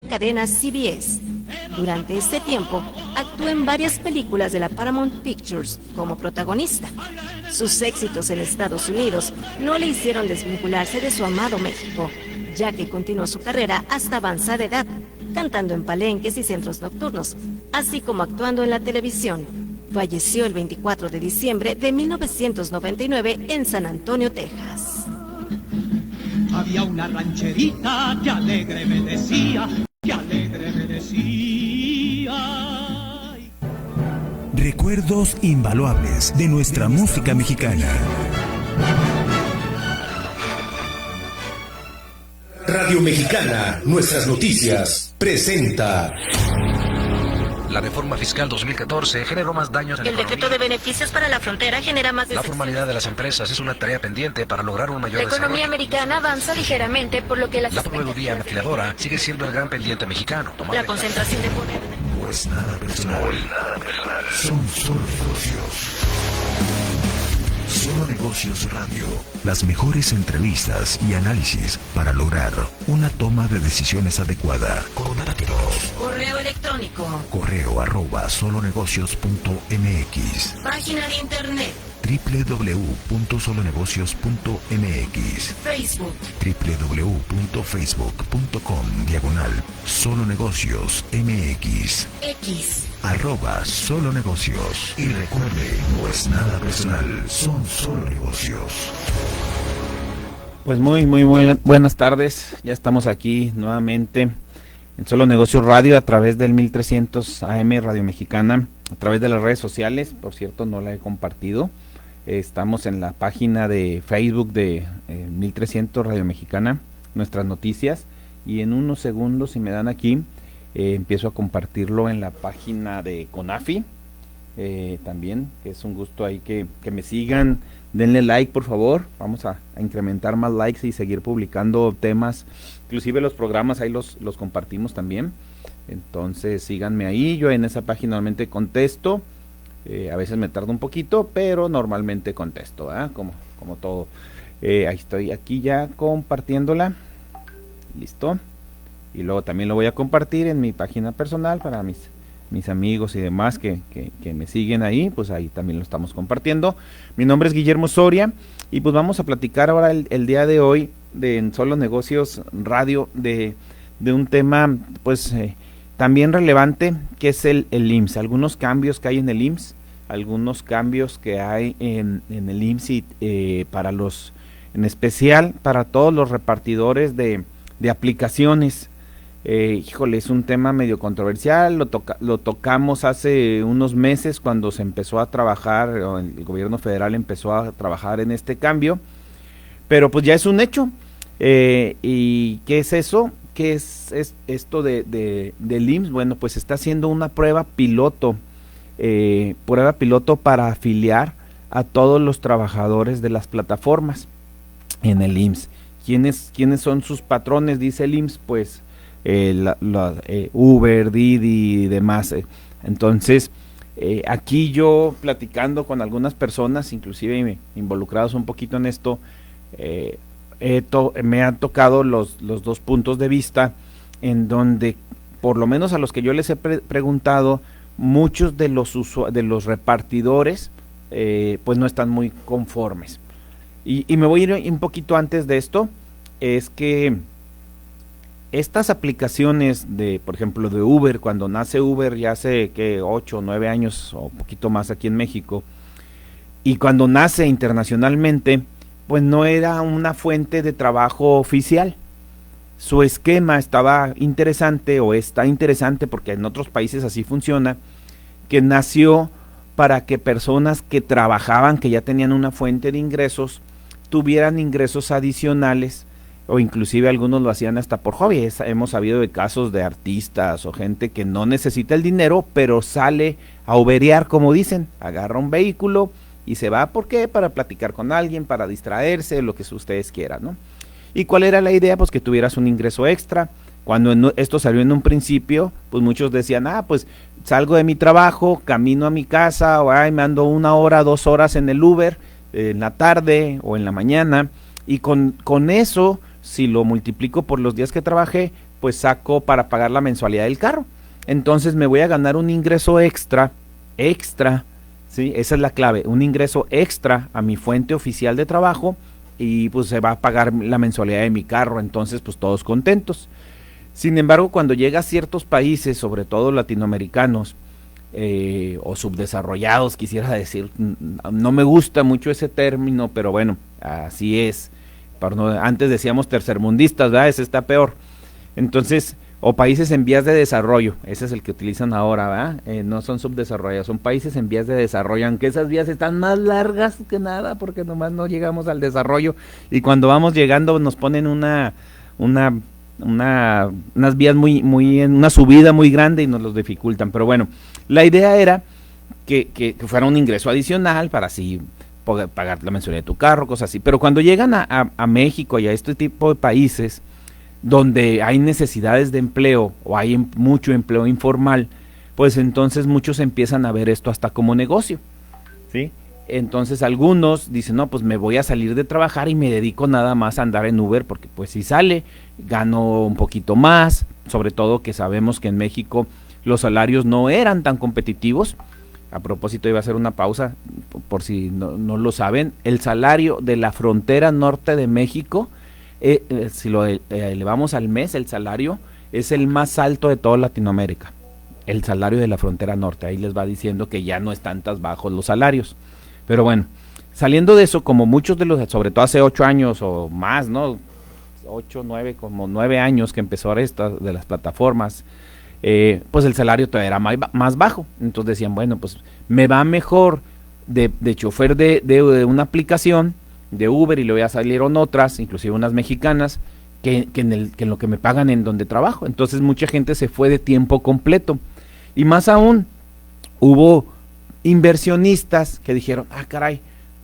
cadena CBS. Durante este tiempo, actuó en varias películas de la Paramount Pictures como protagonista. Sus éxitos en Estados Unidos no le hicieron desvincularse de su amado México, ya que continuó su carrera hasta avanzada edad, cantando en palenques y centros nocturnos, así como actuando en la televisión. Falleció el 24 de diciembre de 1999 en San Antonio, Texas. Había una rancherita que alegre me decía, que alegre me decía. Recuerdos invaluables de nuestra música mexicana. Radio Mexicana, nuestras noticias, presenta. La reforma fiscal 2014 generó más daños en la economía. El decreto de beneficios para la frontera genera más La formalidad de las empresas es una tarea pendiente para lograr un mayor La economía desarrollo. americana avanza ligeramente, por lo que La proveeduría maquiladora sigue siendo el gran pendiente mexicano. La concentración de poder. No es nada personal. Son solo negocios. Solo Negocios Radio. Las mejores entrevistas y análisis para lograr una toma de decisiones adecuada. Contáctenos. Correo electrónico. correo@solonegocios.mx. Página de internet. www.solonegocios.mx. Facebook. www.facebook.com/solonegocios.mx. X. @solonegocios. Y recuerde, no es nada personal, son solo negocios. Pues muy buenas tardes. Ya estamos aquí nuevamente en Solo Negocios Radio a través del 1300 AM Radio Mexicana, a través de las redes sociales. Por cierto, no la he compartido. Estamos en la página de Facebook de 1300 Radio Mexicana, nuestras noticias. Y en unos segundos, si me dan aquí, empiezo a compartirlo en la página de CONAFI. También, que es un gusto ahí que me sigan. Denle like, por favor. Vamos a incrementar más likes y seguir publicando temas. Inclusive los programas ahí los compartimos también. Entonces síganme ahí. Yo en esa página normalmente contesto. A veces me tardo un poquito, pero normalmente contesto, ¿eh? Como todo. Ahí estoy aquí ya compartiéndola. Listo. Y luego también lo voy a compartir en mi página personal para mis amigos y demás que me siguen ahí, pues ahí también lo estamos compartiendo. Mi nombre es Guillermo Soria y pues vamos a platicar ahora el día de hoy en Solo Negocios Radio de un tema pues también relevante, que es el IMSS. Algunos cambios que hay en el IMSS, algunos cambios que hay en el IMSS y en especial para todos los repartidores de aplicaciones. Híjole, es un tema medio controversial, lo tocamos hace unos meses cuando se empezó a trabajar, o el gobierno federal empezó a trabajar en este cambio, pero pues ya es un hecho. ¿Y qué es eso? ¿Qué es esto del IMSS? Bueno, pues está haciendo una prueba piloto para afiliar a todos los trabajadores de las plataformas en el IMSS. ¿Quiénes son sus patrones? Dice el IMSS, pues Uber, Didi y demás. Entonces, aquí yo platicando con algunas personas, inclusive involucrados un poquito en esto, me han tocado los dos puntos de vista en donde, por lo menos a los que yo les he preguntado, muchos de los repartidores pues no están muy conformes. Y me voy a ir un poquito antes de esto. Es que estas aplicaciones por ejemplo, de Uber, cuando nace Uber ya hace 8 o 9 años o un poquito más aquí en México, y cuando nace internacionalmente, pues no era una fuente de trabajo oficial. Su esquema estaba interesante, o está interesante porque en otros países así funciona, que nació para que personas que trabajaban, que ya tenían una fuente de ingresos, tuvieran ingresos adicionales, o inclusive algunos lo hacían hasta por hobby. Hemos sabido de casos de artistas o gente que no necesita el dinero, pero sale a uberear, como dicen, agarra un vehículo y se va. ¿Por qué? Para platicar con alguien, para distraerse, lo que ustedes quieran, ¿no? ¿Y cuál era la idea? Pues que tuvieras un ingreso extra. Cuando esto salió en un principio, pues muchos decían, pues salgo de mi trabajo, camino a mi casa, o me ando 1 hora, 2 horas en el Uber, en la tarde o en la mañana, y con eso, si lo multiplico por los días que trabajé, pues saco para pagar la mensualidad del carro. Entonces me voy a ganar un ingreso extra, ¿sí? Esa es la clave, un ingreso extra a mi fuente oficial de trabajo y pues se va a pagar la mensualidad de mi carro, entonces pues todos contentos. Sin embargo, cuando llega a ciertos países, sobre todo latinoamericanos, o subdesarrollados, quisiera decir, no me gusta mucho ese término, pero bueno, así es. Antes decíamos tercermundistas, ¿verdad? Ese está peor. Entonces, o países en vías de desarrollo, ese es el que utilizan ahora, ¿verdad? No son subdesarrollados, son países en vías de desarrollo, aunque esas vías están más largas que nada, porque nomás no llegamos al desarrollo, y cuando vamos llegando nos ponen unas vías muy en una subida muy grande y nos los dificultan. Pero bueno, la idea era que fuera un ingreso adicional para así poder pagar la mensualidad de tu carro, cosas así. Pero cuando llegan a México y a este tipo de países donde hay necesidades de empleo o hay mucho empleo informal, pues entonces muchos empiezan a ver esto hasta como negocio, ¿sí? Entonces algunos dicen, no, pues me voy a salir de trabajar y me dedico nada más a andar en Uber, porque pues si sale, gano un poquito más, sobre todo que sabemos que en México los salarios no eran tan competitivos. A propósito, iba a hacer una pausa, por si no lo saben, el salario de la frontera norte de México, si lo elevamos al mes, el salario es el más alto de toda Latinoamérica, el salario de la frontera norte. Ahí les va diciendo que ya no están tan bajos los salarios. Pero bueno, saliendo de eso, como muchos de los, sobre todo hace 8 años o más, ¿no? 8, 9, como 9 años que empezó esta de las plataformas, pues el salario todavía era más bajo. Entonces decían, bueno, pues me va mejor de chofer de una aplicación de Uber, y luego ya salieron otras, inclusive unas mexicanas, que en lo que me pagan en donde trabajo. Entonces mucha gente se fue de tiempo completo, y más aún hubo inversionistas que dijeron, caray,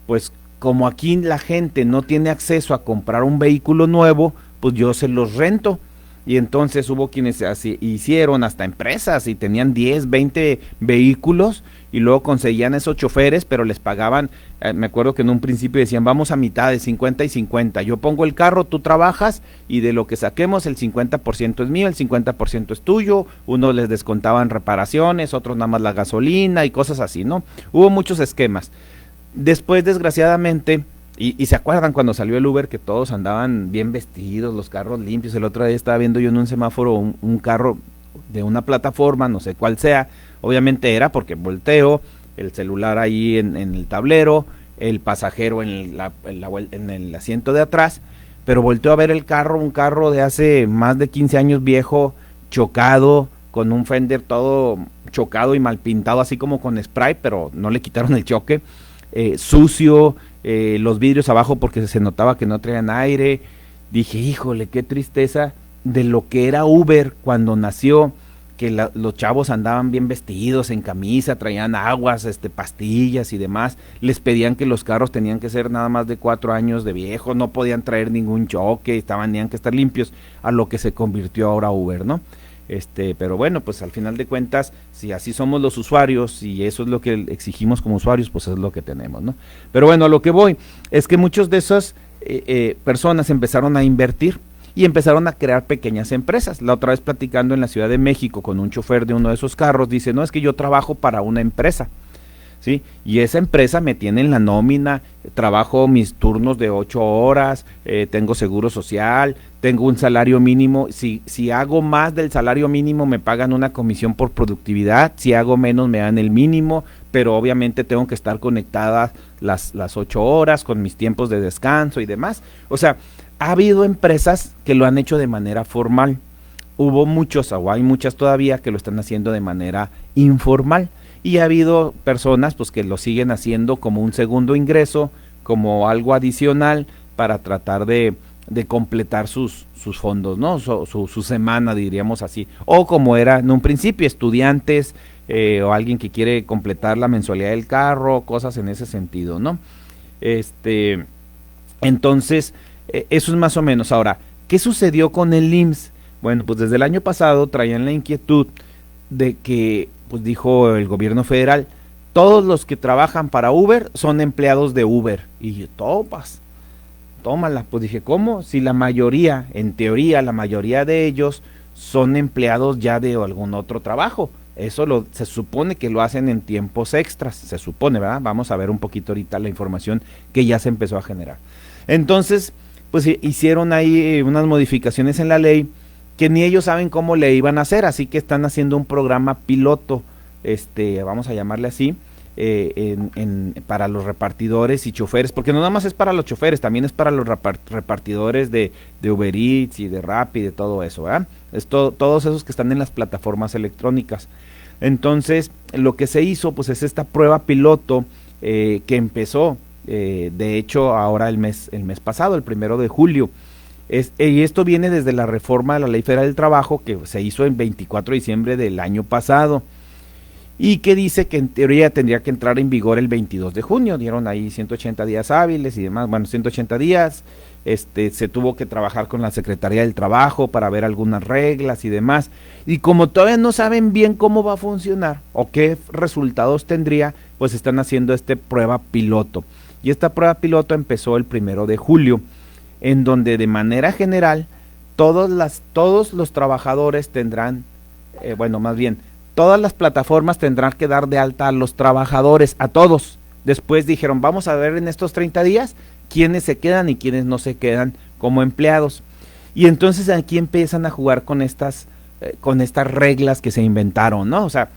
pues como aquí la gente no tiene acceso a comprar un vehículo nuevo, pues yo se los rento. Y entonces hubo quienes hicieron hasta empresas y tenían 10, 20 vehículos y luego conseguían esos choferes, pero les pagaban, me acuerdo que en un principio decían, vamos a mitad de 50 y 50, yo pongo el carro, tú trabajas y de lo que saquemos el 50% es mío, el 50% es tuyo. Unos les descontaban reparaciones, otros nada más la gasolina y cosas así, ¿no? Hubo muchos esquemas. Después, desgraciadamente, y se acuerdan cuando salió el Uber que todos andaban bien vestidos, los carros limpios. El otro día estaba viendo yo en un semáforo un carro de una plataforma, no sé cuál sea, obviamente era porque volteo, el celular ahí en el tablero, el pasajero en el asiento de atrás, pero volteo a ver el carro, un carro de hace más de 15 años viejo, chocado, con un fender todo chocado y mal pintado, así como con spray, pero no le quitaron el choque, sucio, los vidrios abajo porque se notaba que no traían aire. Dije, híjole, qué tristeza de lo que era Uber cuando nació, que los chavos andaban bien vestidos, en camisa, traían aguas, pastillas y demás. Les pedían que los carros tenían que ser nada más de 4 años de viejo, no podían traer ningún choque, tenían que estar limpios, a lo que se convirtió ahora Uber, ¿no? Pero bueno, pues al final de cuentas, si así somos los usuarios y eso es lo que exigimos como usuarios, pues es lo que tenemos, ¿no? Pero bueno, a lo que voy es que muchos de esas personas empezaron a invertir y empezaron a crear pequeñas empresas. La otra vez platicando en la Ciudad de México con un chofer de uno de esos carros, dice, no, es que yo trabajo para una empresa, ¿sí? Y esa empresa me tiene en la nómina, trabajo mis turnos de 8 horas, tengo seguro social, tengo un salario mínimo, si hago más del salario mínimo me pagan una comisión por productividad, si hago menos me dan el mínimo, pero obviamente tengo que estar conectada las 8 horas con mis tiempos de descanso y demás. O sea, ha habido empresas que lo han hecho de manera formal, hubo muchos, o hay muchas todavía que lo están haciendo de manera informal. Y ha habido personas pues que lo siguen haciendo como un segundo ingreso, como algo adicional para tratar de completar sus fondos, ¿no? Su semana, diríamos así. O como era en un principio, estudiantes o alguien que quiere completar la mensualidad del carro, cosas en ese sentido, ¿no? Entonces, eso es más o menos. Ahora, ¿qué sucedió con el IMSS? Bueno, pues desde el año pasado traían la inquietud de que, pues dijo el gobierno federal, todos los que trabajan para Uber son empleados de Uber. Y yo, tómala, pues dije, ¿cómo? Si la mayoría, en teoría, la mayoría de ellos son empleados ya de algún otro trabajo. Eso se supone que lo hacen en tiempos extras, se supone, ¿verdad? Vamos a ver un poquito ahorita la información que ya se empezó a generar. Entonces, pues hicieron ahí unas modificaciones en la ley que ni ellos saben cómo le iban a hacer, así que están haciendo un programa piloto, vamos a llamarle así, para los repartidores y choferes, porque no nada más es para los choferes, también es para los repartidores de Uber Eats y de Rappi y de todo eso, ¿verdad? Todos esos que están en las plataformas electrónicas. Entonces, lo que se hizo, pues es esta prueba piloto que empezó, de hecho, ahora el mes pasado, el 1 de julio. Y esto viene desde la reforma de la Ley Federal del Trabajo que se hizo el 24 de diciembre del año pasado y que dice que en teoría tendría que entrar en vigor el 22 de junio, dieron ahí 180 días hábiles y demás, bueno, 180 días, se tuvo que trabajar con la Secretaría del Trabajo para ver algunas reglas y demás, y como todavía no saben bien cómo va a funcionar o qué resultados tendría, pues están haciendo prueba piloto, y esta prueba piloto empezó el 1 de julio, en donde de manera general todos los trabajadores tendrán, todas las plataformas tendrán que dar de alta a los trabajadores, a todos. Después dijeron, vamos a ver en estos 30 días quiénes se quedan y quiénes no se quedan como empleados. Y entonces aquí empiezan a jugar con estas reglas que se inventaron, ¿no? O sea,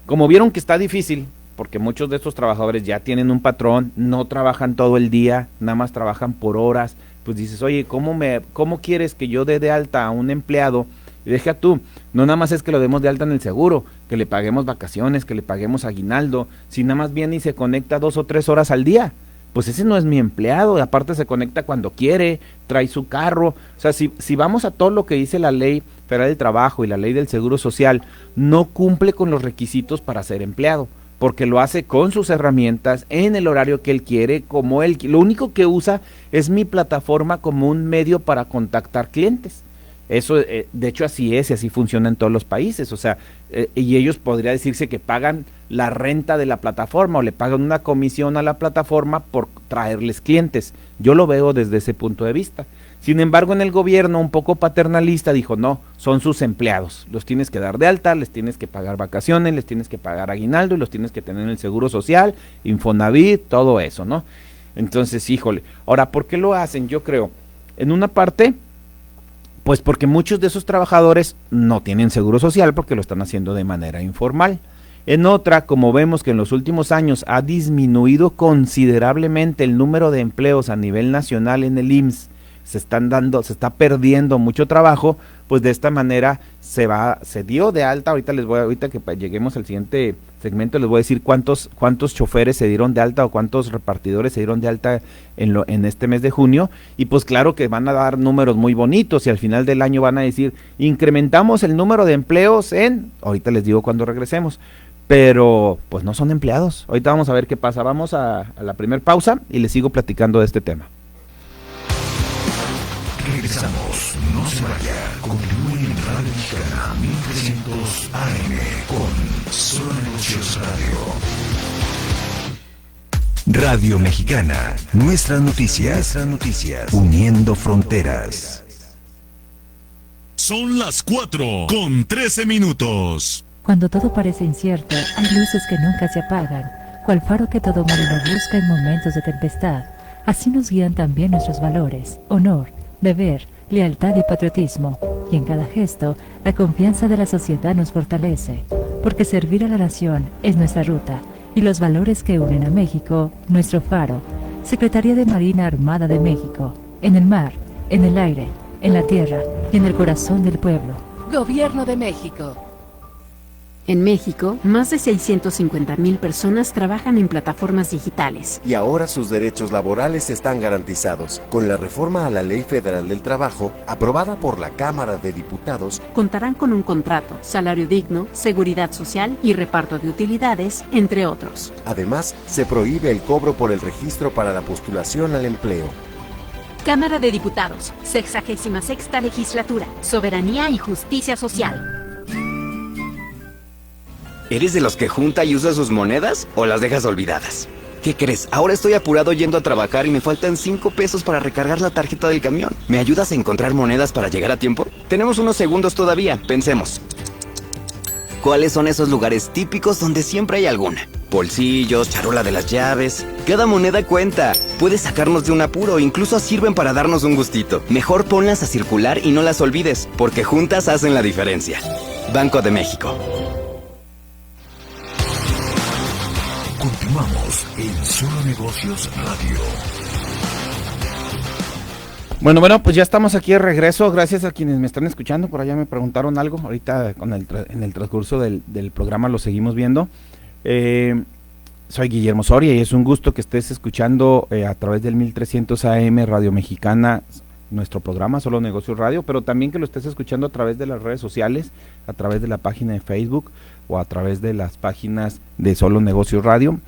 como vieron que está difícil, porque muchos de estos trabajadores ya tienen un patrón, no trabajan todo el día, nada más trabajan por horas, pues dices, oye, ¿cómo quieres que yo dé de alta a un empleado? Y deja tú, no nada más es que lo demos de alta en el seguro, que le paguemos vacaciones, que le paguemos aguinaldo, si nada más viene y se conecta 2 o 3 horas al día, pues ese no es mi empleado, aparte se conecta cuando quiere, trae su carro, o sea, si vamos a todo lo que dice la Ley Federal del Trabajo y la Ley del Seguro Social, no cumple con los requisitos para ser empleado, porque lo hace con sus herramientas, en el horario que él quiere, como él, lo único que usa es mi plataforma como un medio para contactar clientes. Eso, de hecho, así es y así funciona en todos los países, o sea, y ellos podría decirse que pagan la renta de la plataforma o le pagan una comisión a la plataforma por traerles clientes. Yo lo veo desde ese punto de vista. Sin embargo, en el gobierno, un poco paternalista, dijo, no, son sus empleados, los tienes que dar de alta, les tienes que pagar vacaciones, les tienes que pagar aguinaldo y los tienes que tener en el Seguro Social, Infonavit, todo eso, ¿no? Entonces, híjole, ahora, ¿por qué lo hacen? Yo creo, en una parte, pues porque muchos de esos trabajadores no tienen Seguro Social porque lo están haciendo de manera informal. En otra, como vemos que en los últimos años ha disminuido considerablemente el número de empleos a nivel nacional en el IMSS, se está perdiendo mucho trabajo, pues de esta manera se dio de alta. Ahorita que lleguemos al siguiente segmento les voy a decir cuántos choferes se dieron de alta o cuántos repartidores se dieron de alta en este mes de junio, y pues claro que van a dar números muy bonitos y al final del año van a decir, incrementamos el número de empleos ahorita les digo cuando regresemos, pero pues no son empleados. Ahorita vamos a ver qué pasa, vamos a la primer pausa y les sigo platicando de este tema. Regresamos, no se vaya, continúe en Radio Mexicana 1300 AM con Solo Negocios Radio. Radio Mexicana, nuestras noticias, uniendo fronteras. Son las 4:13. Cuando todo parece incierto, hay luces que nunca se apagan, cual faro que todo marino busca en momentos de tempestad. Así nos guían también nuestros valores, honor, deber, lealtad y patriotismo, y en cada gesto, la confianza de la sociedad nos fortalece, porque servir a la nación es nuestra ruta, y los valores que unen a México, nuestro faro. Secretaría de Marina Armada de México, en el mar, en el aire, en la tierra y en el corazón del pueblo. Gobierno de México. En México, más de 650,000 personas trabajan en plataformas digitales. Y ahora sus derechos laborales están garantizados. Con la reforma a la Ley Federal del Trabajo, aprobada por la Cámara de Diputados, contarán con un contrato, salario digno, seguridad social y reparto de utilidades, entre otros. Además, se prohíbe el cobro por el registro para la postulación al empleo. Cámara de Diputados, 66ª Legislatura, Soberanía y Justicia Social. ¿Eres de los que junta y usa sus monedas o las dejas olvidadas? ¿Qué crees? Ahora estoy apurado yendo a trabajar y me faltan 5 pesos para recargar la tarjeta del camión. ¿Me ayudas a encontrar monedas para llegar a tiempo? Tenemos unos segundos todavía, pensemos. ¿Cuáles son esos lugares típicos donde siempre hay alguna? Bolsillos, charola de las llaves. Cada moneda cuenta. Puedes sacarnos de un apuro, incluso sirven para darnos un gustito. Mejor ponlas a circular y no las olvides, porque juntas hacen la diferencia. Banco de México. Continuamos en Solo Negocios Radio. Bueno, pues ya estamos aquí de regreso. Gracias a quienes me están escuchando. Por allá me preguntaron algo. Ahorita en el transcurso del programa lo seguimos viendo. Soy Guillermo Soria y es un gusto que estés escuchando a través del 1300 AM Radio Mexicana, nuestro programa Solo Negocios Radio, pero también que lo estés escuchando a través de las redes sociales, a través de la página de Facebook o a través de las páginas de Solo Negocios Radio.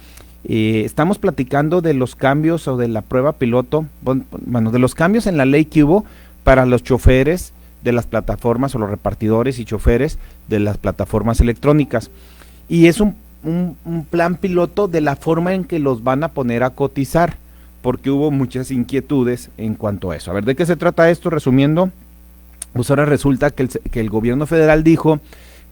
Estamos platicando de los cambios o de la prueba piloto, bueno, de los cambios en la ley que hubo para los choferes de las plataformas o los repartidores y choferes de las plataformas electrónicas. Y es un plan piloto de la forma en que los van a poner a cotizar, porque hubo muchas inquietudes en cuanto a eso. A ver, ¿de qué se trata esto? Resumiendo, pues ahora resulta que el gobierno federal dijo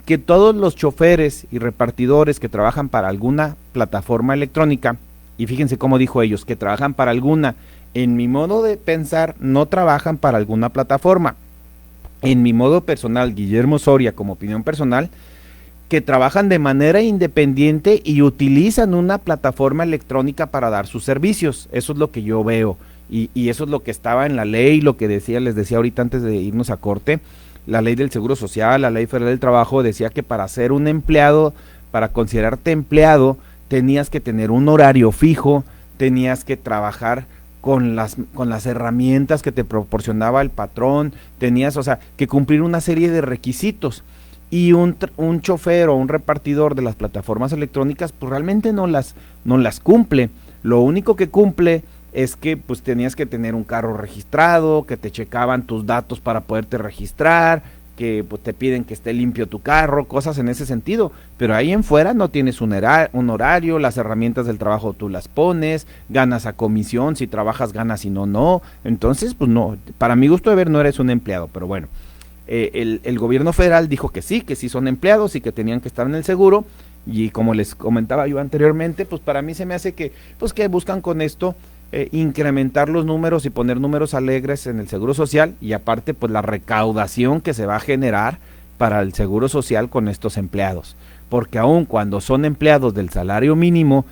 que todos los choferes y repartidores que trabajan para alguna plataforma electrónica, y fíjense cómo dijo ellos, que trabajan para alguna, en mi modo de pensar, no trabajan para alguna plataforma. En mi modo personal, Guillermo Soria, como opinión personal, que trabajan de manera independiente y utilizan una plataforma electrónica para dar sus servicios. Eso es lo que yo veo, y eso es lo que estaba en la ley, lo que les decía ahorita antes de irnos a corte. La ley del Seguro Social, la ley federal del trabajo decía que para ser un empleado, para considerarte empleado, tenías que tener un horario fijo, tenías que trabajar con las herramientas que te proporcionaba el patrón, tenías, o sea, que cumplir una serie de requisitos. Y un chofer o un repartidor de las plataformas electrónicas pues realmente no las cumple. Lo único que cumple es que pues tenías que tener un carro registrado, que te checaban tus datos para poderte registrar, que pues te piden que esté limpio tu carro, cosas en ese sentido, pero ahí en fuera no tienes un horario, las herramientas del trabajo tú las pones, ganas a comisión, si trabajas ganas y no, entonces pues no, para mi gusto de ver no eres un empleado, pero bueno, el gobierno federal dijo que sí son empleados y que tenían que estar en el seguro, y como les comentaba yo anteriormente, pues para mí se me hace que buscan con esto incrementar los números y poner números alegres en el Seguro Social, y aparte pues la recaudación que se va a generar para el Seguro Social con estos empleados, porque aun cuando son empleados del salario mínimo,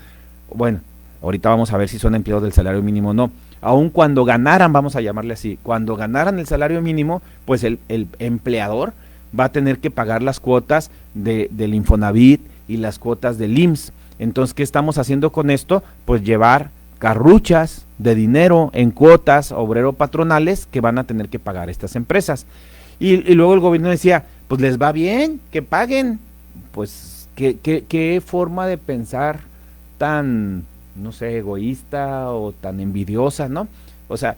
bueno, ahorita vamos a ver si son empleados del salario mínimo o no, aun cuando ganaran, vamos a llamarle así, cuando ganaran el salario mínimo, pues el empleador va a tener que pagar las cuotas del Infonavit y las cuotas del IMSS. Entonces, ¿qué estamos haciendo con esto? Pues llevar carruchas de dinero en cuotas obrero patronales que van a tener que pagar estas empresas. Y luego el gobierno decía, pues les va bien, que paguen. Pues qué forma de pensar tan, no sé, egoísta o tan envidiosa, ¿no? O sea,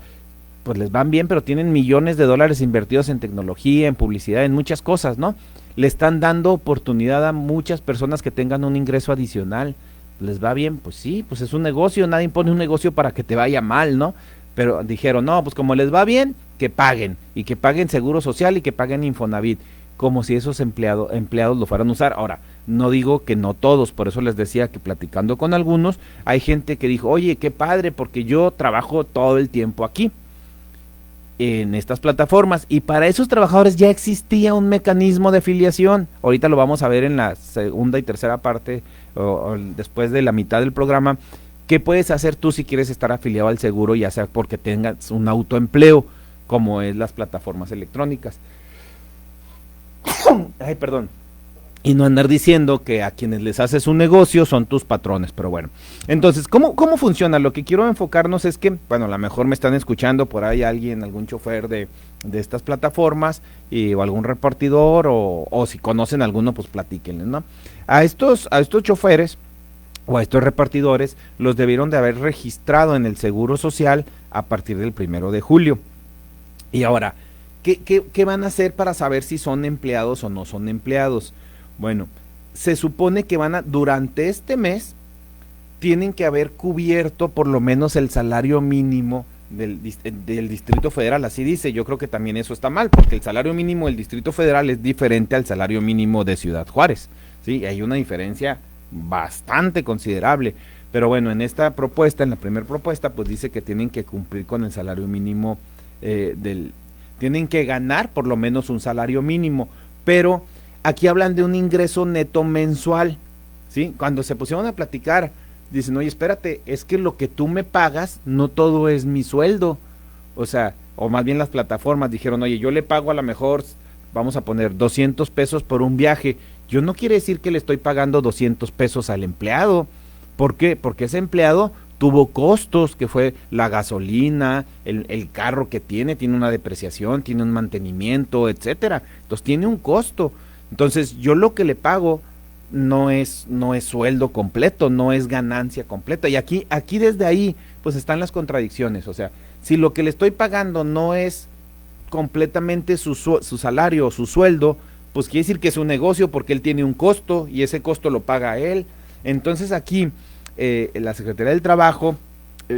pues les van bien, pero tienen millones de dólares invertidos en tecnología, en publicidad, en muchas cosas, ¿no? Le están dando oportunidad a muchas personas que tengan un ingreso adicional. ¿Les va bien? Pues sí, pues es un negocio, nadie impone un negocio para que te vaya mal, ¿no? Pero dijeron, no, pues como les va bien, que paguen, y que paguen Seguro Social y que paguen Infonavit, como si esos empleados lo fueran a usar. Ahora, no digo que no todos, por eso les decía que platicando con algunos, hay gente que dijo, oye, qué padre, porque yo trabajo todo el tiempo aquí, en estas plataformas, y para esos trabajadores ya existía un mecanismo de afiliación. Ahorita lo vamos a ver en la segunda y tercera parte, o después de la mitad del programa. ¿Qué puedes hacer tú si quieres estar afiliado al seguro, ya sea porque tengas un autoempleo, como es las plataformas electrónicas? Ay, perdón. Y no andar diciendo que a quienes les haces un negocio son tus patrones, pero bueno. Entonces, ¿cómo funciona? Lo que quiero enfocarnos es que, bueno, a lo mejor me están escuchando por ahí alguien, algún chofer de estas plataformas, o algún repartidor, o si conocen alguno, pues platíquenles, ¿no? A estos choferes o a estos repartidores los debieron de haber registrado en el Seguro Social a partir del 1 de julio. Y ahora, ¿qué van a hacer para saber si son empleados o no son empleados? Bueno, se supone que durante este mes, tienen que haber cubierto por lo menos el salario mínimo del Distrito Federal, así dice. Yo creo que también eso está mal, porque el salario mínimo del Distrito Federal es diferente al salario mínimo de Ciudad Juárez, ¿sí? Hay una diferencia bastante considerable, pero bueno, en esta propuesta, en la primera propuesta, pues dice que tienen que cumplir con el salario mínimo tienen que ganar por lo menos un salario mínimo, pero aquí hablan de un ingreso neto mensual, ¿sí? Cuando se pusieron a platicar, dicen, oye, espérate, es que lo que tú me pagas no todo es mi sueldo. O sea, o más bien las plataformas dijeron, oye, yo le pago a lo mejor, vamos a poner 200 pesos por un viaje. Yo no quiere decir que le estoy pagando 200 pesos al empleado. ¿Por qué? Porque ese empleado tuvo costos, que fue la gasolina, el carro que tiene una depreciación, tiene un mantenimiento, etcétera. Entonces tiene un costo. Entonces yo lo que le pago no es sueldo completo, no es ganancia completa. Y aquí desde ahí pues están las contradicciones. O sea, si lo que le estoy pagando no es completamente su salario o su sueldo, pues quiere decir que es un negocio porque él tiene un costo y ese costo lo paga él. Entonces aquí la Secretaría del Trabajo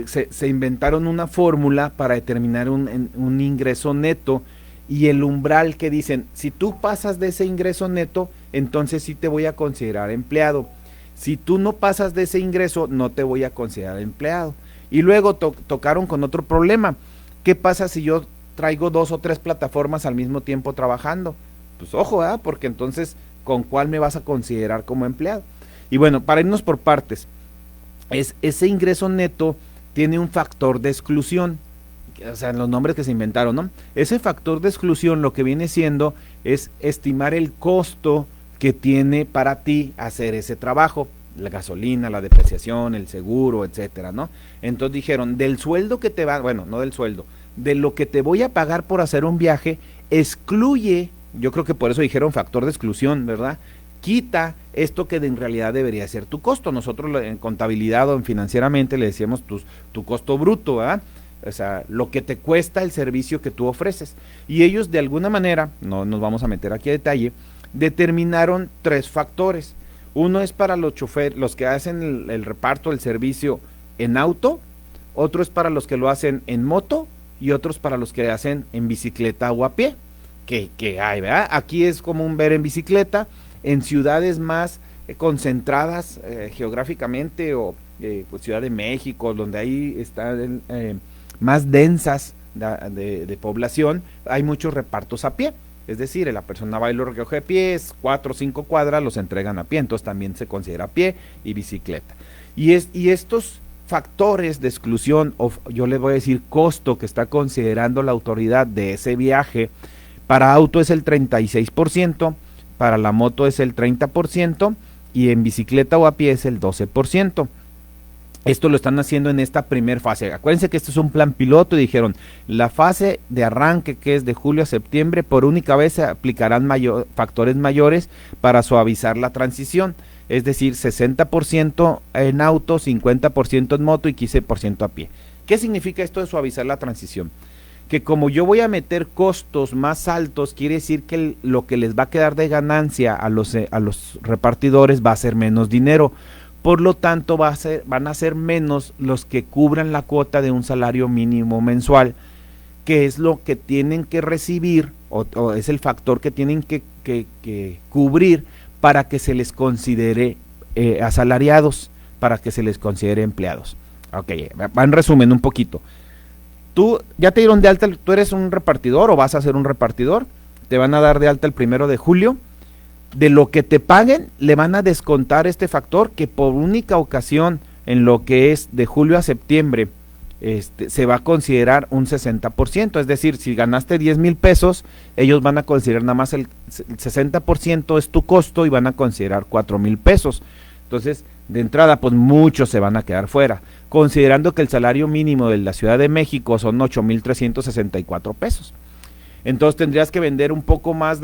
se inventaron una fórmula para determinar un ingreso neto, y el umbral que dicen, si tú pasas de ese ingreso neto, entonces sí te voy a considerar empleado. Si tú no pasas de ese ingreso, no te voy a considerar empleado. Y luego tocaron con otro problema. ¿Qué pasa si yo traigo 2 o 3 plataformas al mismo tiempo trabajando? Pues ojo, ¿verdad? Porque entonces, ¿con cuál me vas a considerar como empleado? Y bueno, para irnos por partes, ese ingreso neto tiene un factor de exclusión. O sea, los nombres que se inventaron, ¿no? Ese factor de exclusión lo que viene siendo es estimar el costo que tiene para ti hacer ese trabajo, la gasolina, la depreciación, el seguro, etcétera, ¿no? Entonces dijeron, del sueldo que te va, bueno, no del sueldo, de lo que te voy a pagar por hacer un viaje, excluye, yo creo que por eso dijeron factor de exclusión, ¿verdad? Quita esto que en realidad debería ser tu costo. Nosotros en contabilidad o en financieramente le decíamos tu costo bruto, ¿verdad? O sea, lo que te cuesta el servicio que tú ofreces. Y ellos de alguna manera, no nos vamos a meter aquí a detalle, determinaron 3 factores. Uno es para los choferes, los que hacen el reparto, el servicio en auto, otro es para los que lo hacen en moto y otros para los que hacen en bicicleta o a pie, que hay, ¿verdad? Aquí es común ver en bicicleta, en ciudades más concentradas geográficamente, o pues Ciudad de México, donde ahí están más densas de población, hay muchos repartos a pie, es decir, la persona va y lo recoge a pie, 4 o 5 cuadras los entregan a pie, entonces también se considera a pie y bicicleta. Y estos factores de exclusión, o yo les voy a decir costo que está considerando la autoridad de ese viaje, para auto es el 36%, para la moto es el 30% y en bicicleta o a pie es el 12%. Esto lo están haciendo en esta primer fase. Acuérdense que esto es un plan piloto y dijeron, la fase de arranque, que es de julio a septiembre, por única vez se aplicarán factores mayores para suavizar la transición. Es decir, 60% en auto, 50% en moto y 15% a pie. ¿Qué significa esto de suavizar la transición? Que como yo voy a meter costos más altos, quiere decir que lo que les va a quedar de ganancia a los repartidores va a ser menos dinero. Por lo tanto, van a ser menos los que cubran la cuota de un salario mínimo mensual, que es lo que tienen que recibir, o es el factor que tienen que cubrir para que se les considere asalariados, para que se les considere empleados. Ok, va en resumen un poquito. Tú ya te dieron de alta, tú eres un repartidor o vas a ser un repartidor, te van a dar de alta el 1 de julio. De lo que te paguen, le van a descontar este factor que por única ocasión, en lo que es de julio a septiembre, se va a considerar un 60%. Es decir, si ganaste 10,000 pesos, ellos van a considerar nada más el 60% es tu costo y van a considerar 4,000 pesos. Entonces, de entrada, pues muchos se van a quedar fuera, considerando que el salario mínimo de la Ciudad de México son 8,364 pesos. Entonces tendrías que vender un poco más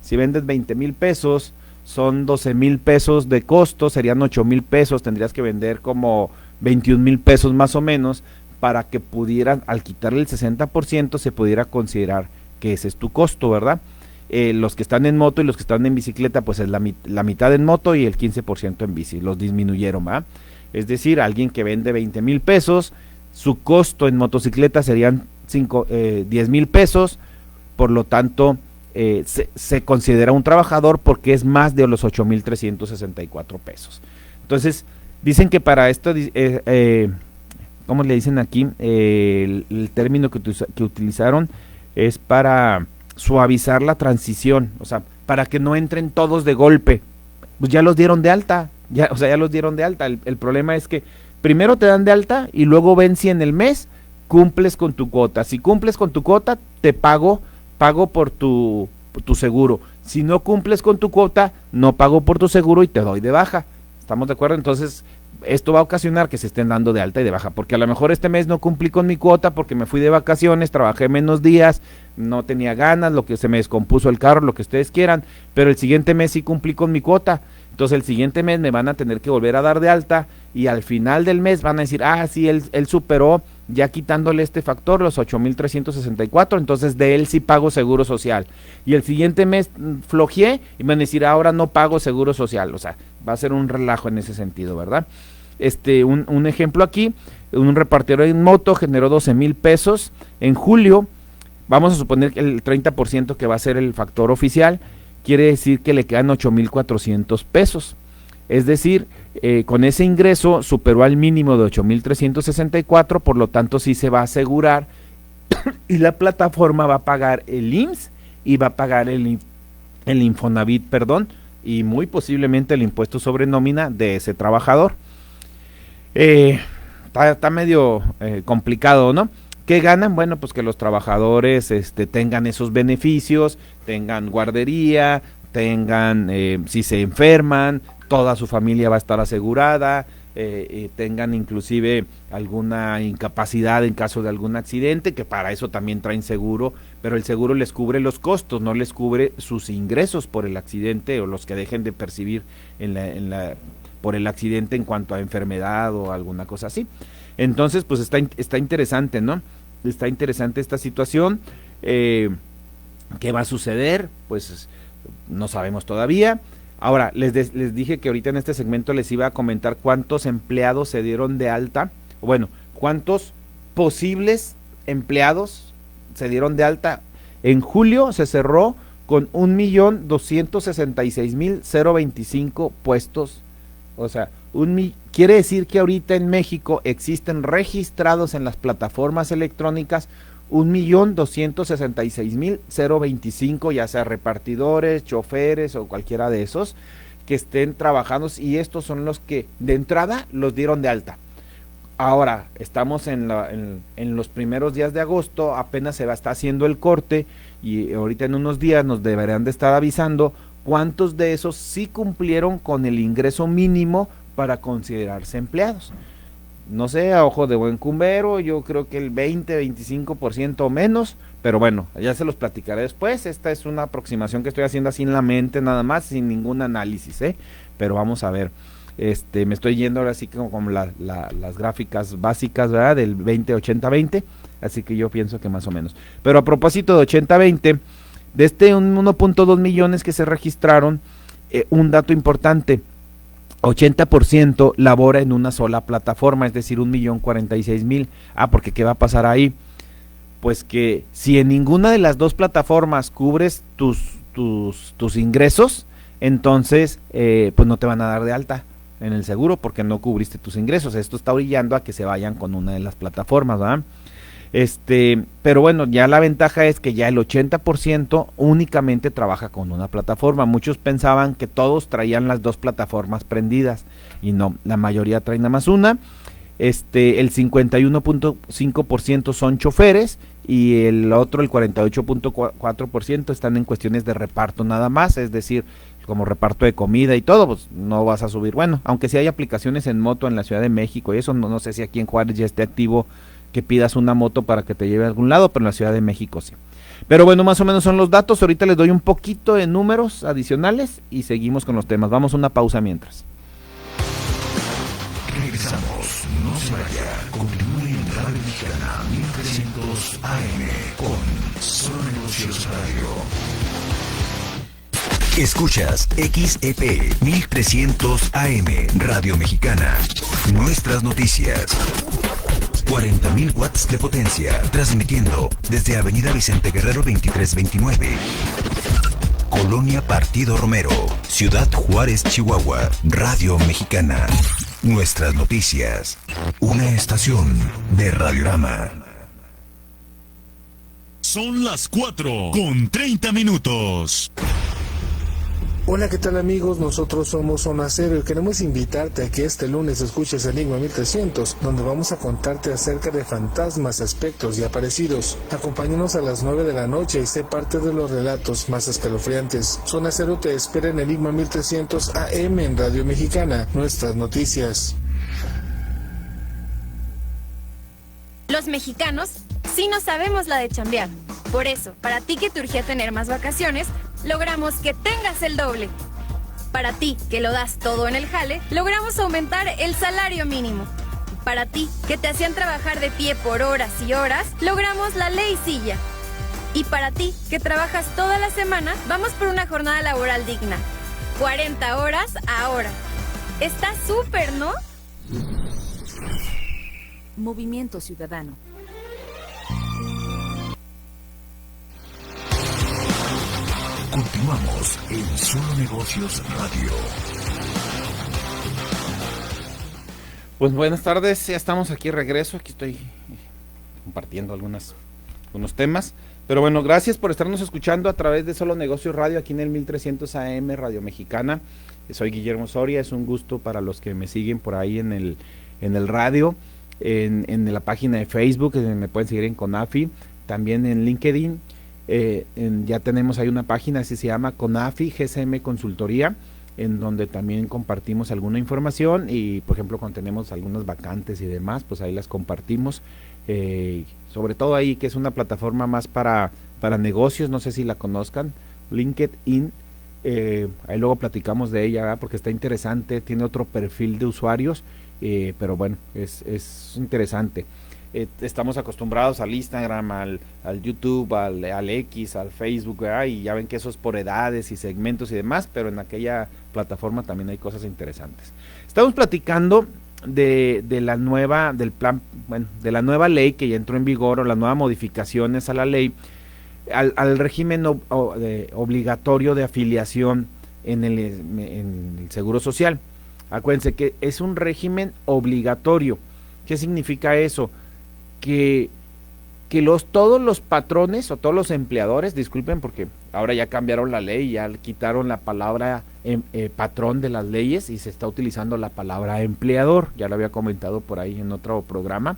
si vendes 20,000 pesos, son 12,000 pesos de costo, serían 8,000 pesos, tendrías que vender como 21,000 pesos más o menos, para que pudieran, al quitarle el 60%, se pudiera considerar que ese es tu costo, ¿verdad? Los que están en moto y los que están en bicicleta, pues es la mitad en moto y el 15% en bici, los disminuyeron, ¿verdad? Es decir, alguien que vende 20,000 pesos, su costo en motocicleta serían 10,000 pesos, por lo tanto se considera un trabajador porque es más de los 8,364 pesos. Entonces, dicen que para esto, ¿cómo le dicen aquí? El término que utilizaron es para suavizar la transición, o sea, para que no entren todos de golpe. Pues ya los dieron de alta, ya los dieron de alta. El problema es que primero te dan de alta y luego ven si en el mes cumples con tu cuota. Si cumples con tu cuota, te pago por tu seguro. Si no cumples con tu cuota, no pago por tu seguro y te doy de baja. ¿Estamos de acuerdo? Entonces, esto va a ocasionar que se estén dando de alta y de baja, porque a lo mejor este mes no cumplí con mi cuota porque me fui de vacaciones, trabajé menos días, no tenía ganas, lo que se me descompuso el carro, lo que ustedes quieran, pero el siguiente mes sí cumplí con mi cuota. Entonces el siguiente mes me van a tener que volver a dar de alta y al final del mes van a decir, sí, él superó, ya quitándole este factor, los 8,364, entonces de él sí pago seguro social. Y el siguiente mes flojeé y me van a decir, ahora no pago seguro social. O sea, va a ser un relajo en ese sentido, ¿verdad? Un ejemplo aquí, un repartidor en moto generó 12,000 pesos en julio. Vamos a suponer que el 30% que va a ser el factor oficial, quiere decir que le quedan 8,400 pesos. Es decir, con ese ingreso superó al mínimo de 8,364, por lo tanto sí se va a asegurar y la plataforma va a pagar el IMSS y va a pagar el Infonavit, y muy posiblemente el impuesto sobre nómina de ese trabajador. Está medio complicado, ¿no? ¿Qué ganan? Bueno, pues que los trabajadores tengan esos beneficios, tengan guardería, tengan, si se enferman, toda su familia va a estar asegurada, tengan inclusive alguna incapacidad en caso de algún accidente, que para eso también traen seguro, pero el seguro les cubre los costos, no les cubre sus ingresos por el accidente o los que dejen de percibir por el accidente en cuanto a enfermedad o alguna cosa así. Entonces, pues está interesante, ¿no? Está interesante esta situación. ¿Qué va a suceder? Pues no sabemos todavía. Ahora, les dije que ahorita en este segmento les iba a comentar cuántos empleados se dieron de alta. Bueno, cuántos posibles empleados se dieron de alta. En julio se cerró con 1,266,025 puestos. O sea, quiere decir que ahorita en México existen registrados en las plataformas electrónicas 1,266,025, ya sea repartidores, choferes o cualquiera de esos que estén trabajando, y estos son los que de entrada los dieron de alta. Ahora estamos en los primeros días de agosto, apenas se va a estar haciendo el corte y ahorita en unos días nos deberán de estar avisando cuántos de esos sí cumplieron con el ingreso mínimo para considerarse empleados. No sé, a ojo de buen cumbero, yo creo que el 20-25% o menos, pero bueno, ya se los platicaré después. Esta es una aproximación que estoy haciendo así en la mente nada más, sin ningún análisis, pero vamos a ver. Me estoy yendo ahora sí como las gráficas básicas, ¿verdad? Del 20-80-20, así que yo pienso que más o menos. Pero a propósito de 80-20, de 1.2 millones que se registraron, un dato importante, 80% labora en una sola plataforma, es decir, 1,046,000. Porque ¿qué va a pasar ahí? Pues que si en ninguna de las dos plataformas cubres tus ingresos, entonces pues no te van a dar de alta en el seguro porque no cubriste tus ingresos. Esto está orillando a que se vayan con una de las plataformas, ¿verdad? Pero bueno, ya la ventaja es que ya el 80% únicamente trabaja con una plataforma. Muchos pensaban que todos traían las dos plataformas prendidas y no, la mayoría traen nada más una. El 51.5% son choferes y el otro, el 48.4%, están en cuestiones de reparto nada más, es decir, como reparto de comida y todo, pues no vas a subir. Bueno, aunque sí hay aplicaciones en moto en la Ciudad de México y eso, no sé si aquí en Juárez ya esté activo que pidas una moto para que te lleve a algún lado, pero en la Ciudad de México sí. Pero bueno, más o menos son los datos. Ahorita les doy un poquito de números adicionales y seguimos con los temas. Vamos a una pausa mientras. Regresamos, no se vaya, continúe en Radio Mexicana 1300 AM con Solo Negocios Radio. Escuchas XEP 1300 AM, Radio Mexicana. Nuestras noticias. 40.000 watts de potencia, transmitiendo desde Avenida Vicente Guerrero 2329. Colonia Partido Romero, Ciudad Juárez, Chihuahua, Radio Mexicana. Nuestras noticias. Una estación de Radiorama. Son las 4:30. Hola, ¿qué tal amigos? Nosotros somos Zona Cero y queremos invitarte a que este lunes escuches Enigma 1300, donde vamos a contarte acerca de fantasmas, espectros y aparecidos. Acompáñanos a las 9 de la noche y sé parte de los relatos más escalofriantes. Zona Cero te espera en Enigma 1300 AM en Radio Mexicana, nuestras noticias. Los mexicanos sí no sabemos la de chambear. Por eso, para ti que te urgía tener más vacaciones, logramos que tengas el doble. Para ti, que lo das todo en el jale, logramos aumentar el salario mínimo. Para ti, que te hacían trabajar de pie por horas y horas, logramos la ley silla. Y para ti, que trabajas toda la semana, vamos por una jornada laboral digna. 40 horas ahora. Está súper, ¿no? Movimiento Ciudadano. Continuamos en Solo Negocios Radio. Pues buenas tardes, ya estamos aquí de regreso. Aquí estoy compartiendo algunos temas. Pero bueno, gracias por estarnos escuchando a través de Solo Negocios Radio aquí en el 1300 AM Radio Mexicana. Soy Guillermo Soria, es un gusto para los que me siguen por ahí en el radio, en la página de Facebook, me pueden seguir en CONAFI, también en LinkedIn. Ya tenemos ahí una página, así se llama CONAFI GSM Consultoría, en donde también compartimos alguna información y por ejemplo cuando tenemos algunas vacantes y demás, pues ahí las compartimos, sobre todo ahí que es una plataforma más para negocios, no sé si la conozcan, LinkedIn, ahí luego platicamos de ella, ¿verdad? Porque está interesante, tiene otro perfil de usuarios, pero bueno, es interesante. Estamos acostumbrados al Instagram, al YouTube, al X, al Facebook, ¿verdad? Y ya ven que eso es por edades y segmentos y demás, pero en aquella plataforma también hay cosas interesantes. Estamos platicando de la nueva ley que ya entró en vigor, o las nuevas modificaciones a la ley, al régimen obligatorio de afiliación en el Seguro Social. Acuérdense que es un régimen obligatorio. ¿Qué significa eso? Que todos los patrones o todos los empleadores, disculpen porque ahora ya cambiaron la ley, ya quitaron la palabra patrón de las leyes y se está utilizando la palabra empleador, ya lo había comentado por ahí en otro programa,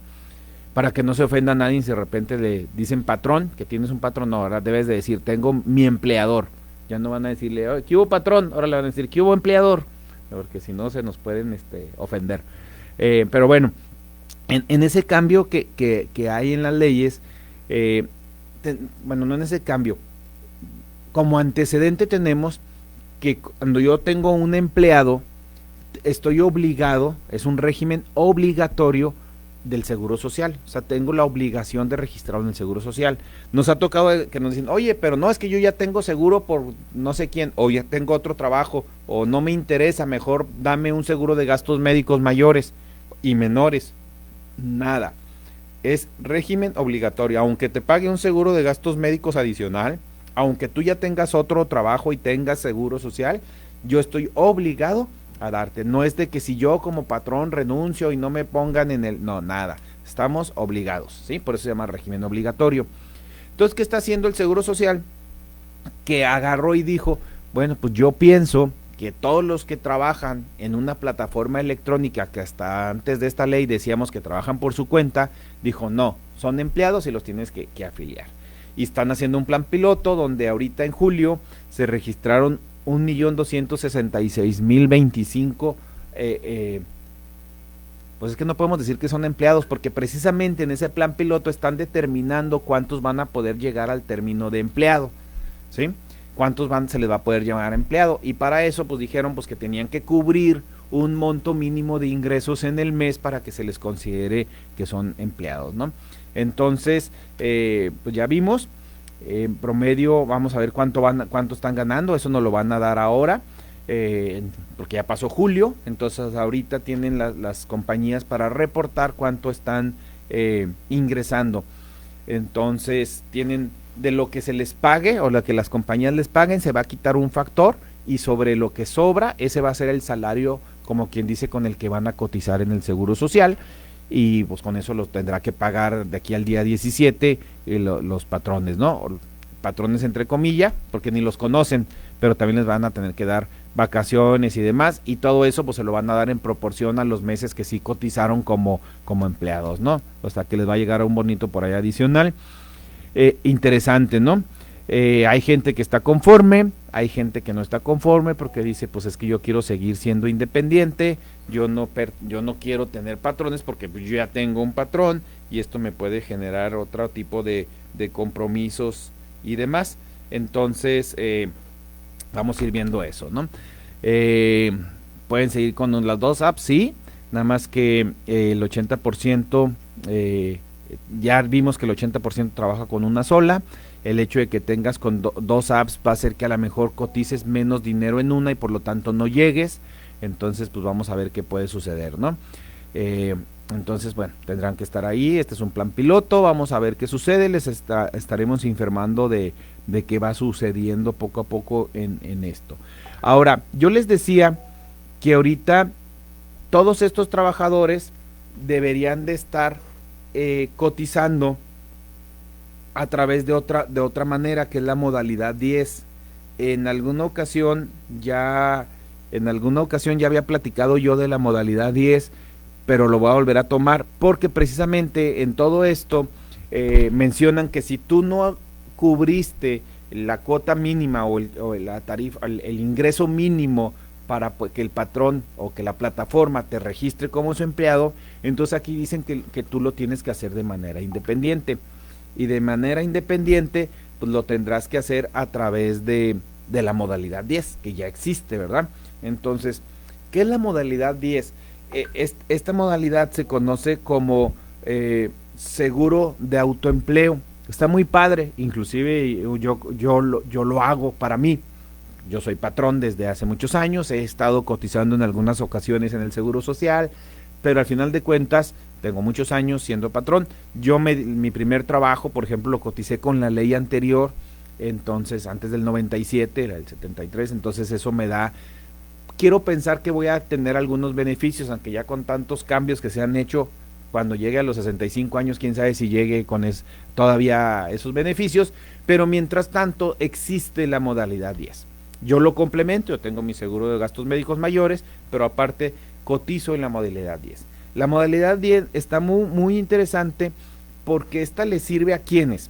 para que no se ofenda a nadie si de repente le dicen patrón, que tienes un patrón, no, ahora debes de decir, tengo mi empleador, ya no van a decirle, ¿qué hubo patrón? Ahora le van a decir, ¿qué hubo empleador? Porque si no se nos pueden ofender, pero bueno, en ese cambio que hay en las leyes, no en ese cambio, como antecedente tenemos que cuando yo tengo un empleado, estoy obligado, es un régimen obligatorio del Seguro Social, o sea, tengo la obligación de registrarlo en el Seguro Social. Nos ha tocado que nos dicen, oye, pero no, es que yo ya tengo seguro por no sé quién, o ya tengo otro trabajo, o no me interesa, mejor dame un seguro de gastos médicos mayores y menores. Nada, es régimen obligatorio, aunque te pague un seguro de gastos médicos adicional, aunque tú ya tengas otro trabajo y tengas seguro social, yo estoy obligado a darte, no es de que si yo como patrón renuncio y no me pongan no, nada, estamos obligados, ¿sí? Por eso se llama régimen obligatorio. Entonces, ¿qué está haciendo el Seguro Social? Que agarró y dijo, bueno, pues yo pienso que todos los que trabajan en una plataforma electrónica, que hasta antes de esta ley decíamos que trabajan por su cuenta, dijo no, son empleados y los tienes que afiliar. Y están haciendo un plan piloto donde ahorita en julio se registraron 1.266.025, pues es que no podemos decir que son empleados, porque precisamente en ese plan piloto están determinando cuántos van a poder llegar al término de empleado, ¿sí? Cuántos se les va a poder llamar empleado, y para eso pues dijeron pues que tenían que cubrir un monto mínimo de ingresos en el mes para que se les considere que son empleados, ¿no? Entonces, pues ya vimos, En promedio vamos a ver cuánto están ganando, eso nos lo van a dar ahora, porque ya pasó julio, entonces ahorita tienen las compañías para reportar cuánto están ingresando. Entonces tienen de lo que se les pague o lo que las compañías les paguen, se va a quitar un factor y sobre lo que sobra, ese va a ser el salario, como quien dice, con el que van a cotizar en el Seguro Social, y pues con eso lo tendrá que pagar de aquí al día 17 los patrones, ¿no? Patrones entre comillas, porque ni los conocen, pero también les van a tener que dar vacaciones y demás, y todo eso pues se lo van a dar en proporción a los meses que sí cotizaron como empleados, ¿no? Hasta que les va a llegar un bonito por ahí adicional. Interesante, ¿no? Hay gente que está conforme, hay gente que no está conforme porque dice, pues es que yo quiero seguir siendo independiente, yo no quiero tener patrones porque pues yo ya tengo un patrón y esto me puede generar otro tipo de compromisos y demás. Entonces, vamos a ir viendo eso, ¿no? Pueden seguir con las dos apps, sí, nada más que el 80%, ya vimos que el 80% trabaja con una sola. El hecho de que tengas con dos apps va a hacer que a lo mejor cotices menos dinero en una y por lo tanto no llegues. Entonces pues vamos a ver qué puede suceder, ¿no? Entonces bueno, tendrán que estar ahí. Este es un plan piloto, vamos a ver qué sucede. Les estaremos informando de qué va sucediendo poco a poco en esto. Ahora, yo les decía que ahorita todos estos trabajadores deberían de estar cotizando a través de otra manera, que es la modalidad 10. En alguna ocasión ya había platicado yo de la modalidad 10, pero lo voy a volver a tomar porque precisamente en todo esto mencionan que si tú no cubriste la cuota mínima o la tarifa, el ingreso mínimo para que el patrón o que la plataforma te registre como su empleado, entonces aquí dicen que tú lo tienes que hacer de manera independiente. Y de manera independiente, pues lo tendrás que hacer a través de la modalidad 10, que ya existe, ¿verdad? Entonces, ¿qué es la modalidad 10? Esta modalidad se conoce como seguro de autoempleo. Está muy padre, inclusive yo lo hago para mí. Yo soy patrón desde hace muchos años, he estado cotizando en algunas ocasiones en el Seguro Social, pero al final de cuentas tengo muchos años siendo patrón. Mi primer trabajo, por ejemplo, lo coticé con la ley anterior, entonces antes del 97, era el 73, entonces eso me da, quiero pensar que voy a tener algunos beneficios, aunque ya con tantos cambios que se han hecho, cuando llegue a los 65 años, quién sabe si llegue con todavía esos beneficios, pero mientras tanto existe la modalidad 10. Yo lo complemento, yo tengo mi seguro de gastos médicos mayores, pero aparte cotizo en la modalidad 10. La modalidad 10 está muy, muy interesante porque esta le sirve a quienes,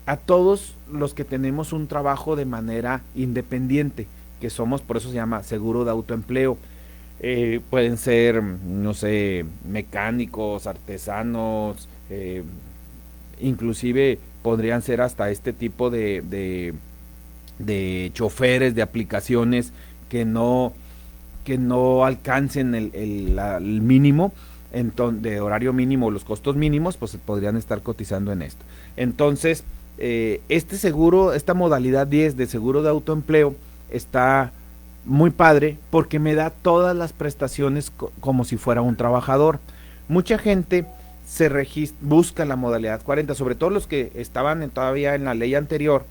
a todos los que tenemos un trabajo de manera independiente, que somos, por eso se llama seguro de autoempleo. Pueden ser, no sé, mecánicos, artesanos, inclusive podrían ser hasta este tipo de choferes de aplicaciones que no alcancen el mínimo de horario mínimo, los costos mínimos, pues podrían estar cotizando en esto. Entonces, este seguro, esta modalidad 10 de seguro de autoempleo está muy padre porque me da todas las prestaciones como si fuera un trabajador. Mucha gente busca la modalidad 40, sobre todo los que estaban todavía en la ley anterior,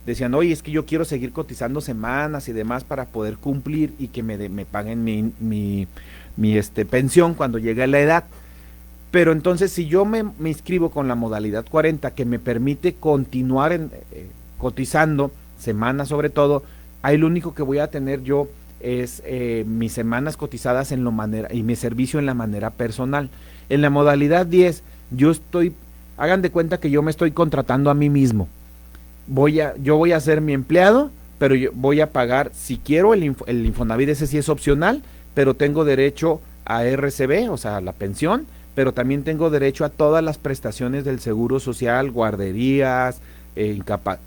decían, oye, es que yo quiero seguir cotizando semanas y demás para poder cumplir y que me paguen mi pensión cuando llegue a la edad. Pero entonces si yo me inscribo con la modalidad 40, que me permite continuar cotizando semanas sobre todo, ahí lo único que voy a tener yo es mis semanas cotizadas y mi servicio en la manera personal. En la modalidad 10 hagan de cuenta que yo me estoy contratando a mí mismo. Yo voy a ser mi empleado, pero yo voy a pagar, si quiero, el Infonavit, ese sí es opcional, pero tengo derecho a RCB, o sea, la pensión, pero también tengo derecho a todas las prestaciones del Seguro Social, guarderías,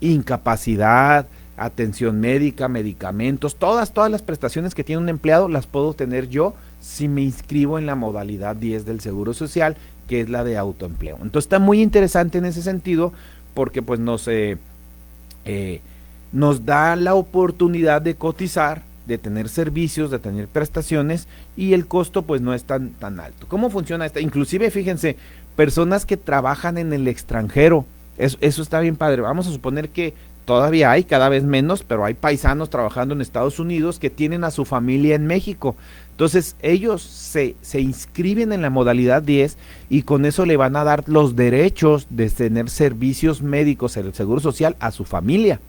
incapacidad, atención médica, medicamentos, todas las prestaciones que tiene un empleado las puedo tener yo si me inscribo en la modalidad 10 del Seguro Social, que es la de autoempleo. Entonces está muy interesante en ese sentido, porque pues nos da la oportunidad de cotizar, de tener servicios, de tener prestaciones, y el costo pues no es tan alto. ¿Cómo funciona esto? Inclusive, fíjense, personas que trabajan en el extranjero, eso está bien padre. Vamos a suponer que todavía hay, cada vez menos, pero hay paisanos trabajando en Estados Unidos que tienen a su familia en México. Entonces ellos se inscriben en la modalidad 10 y con eso le van a dar los derechos de tener servicios médicos en el Seguro Social a su familia.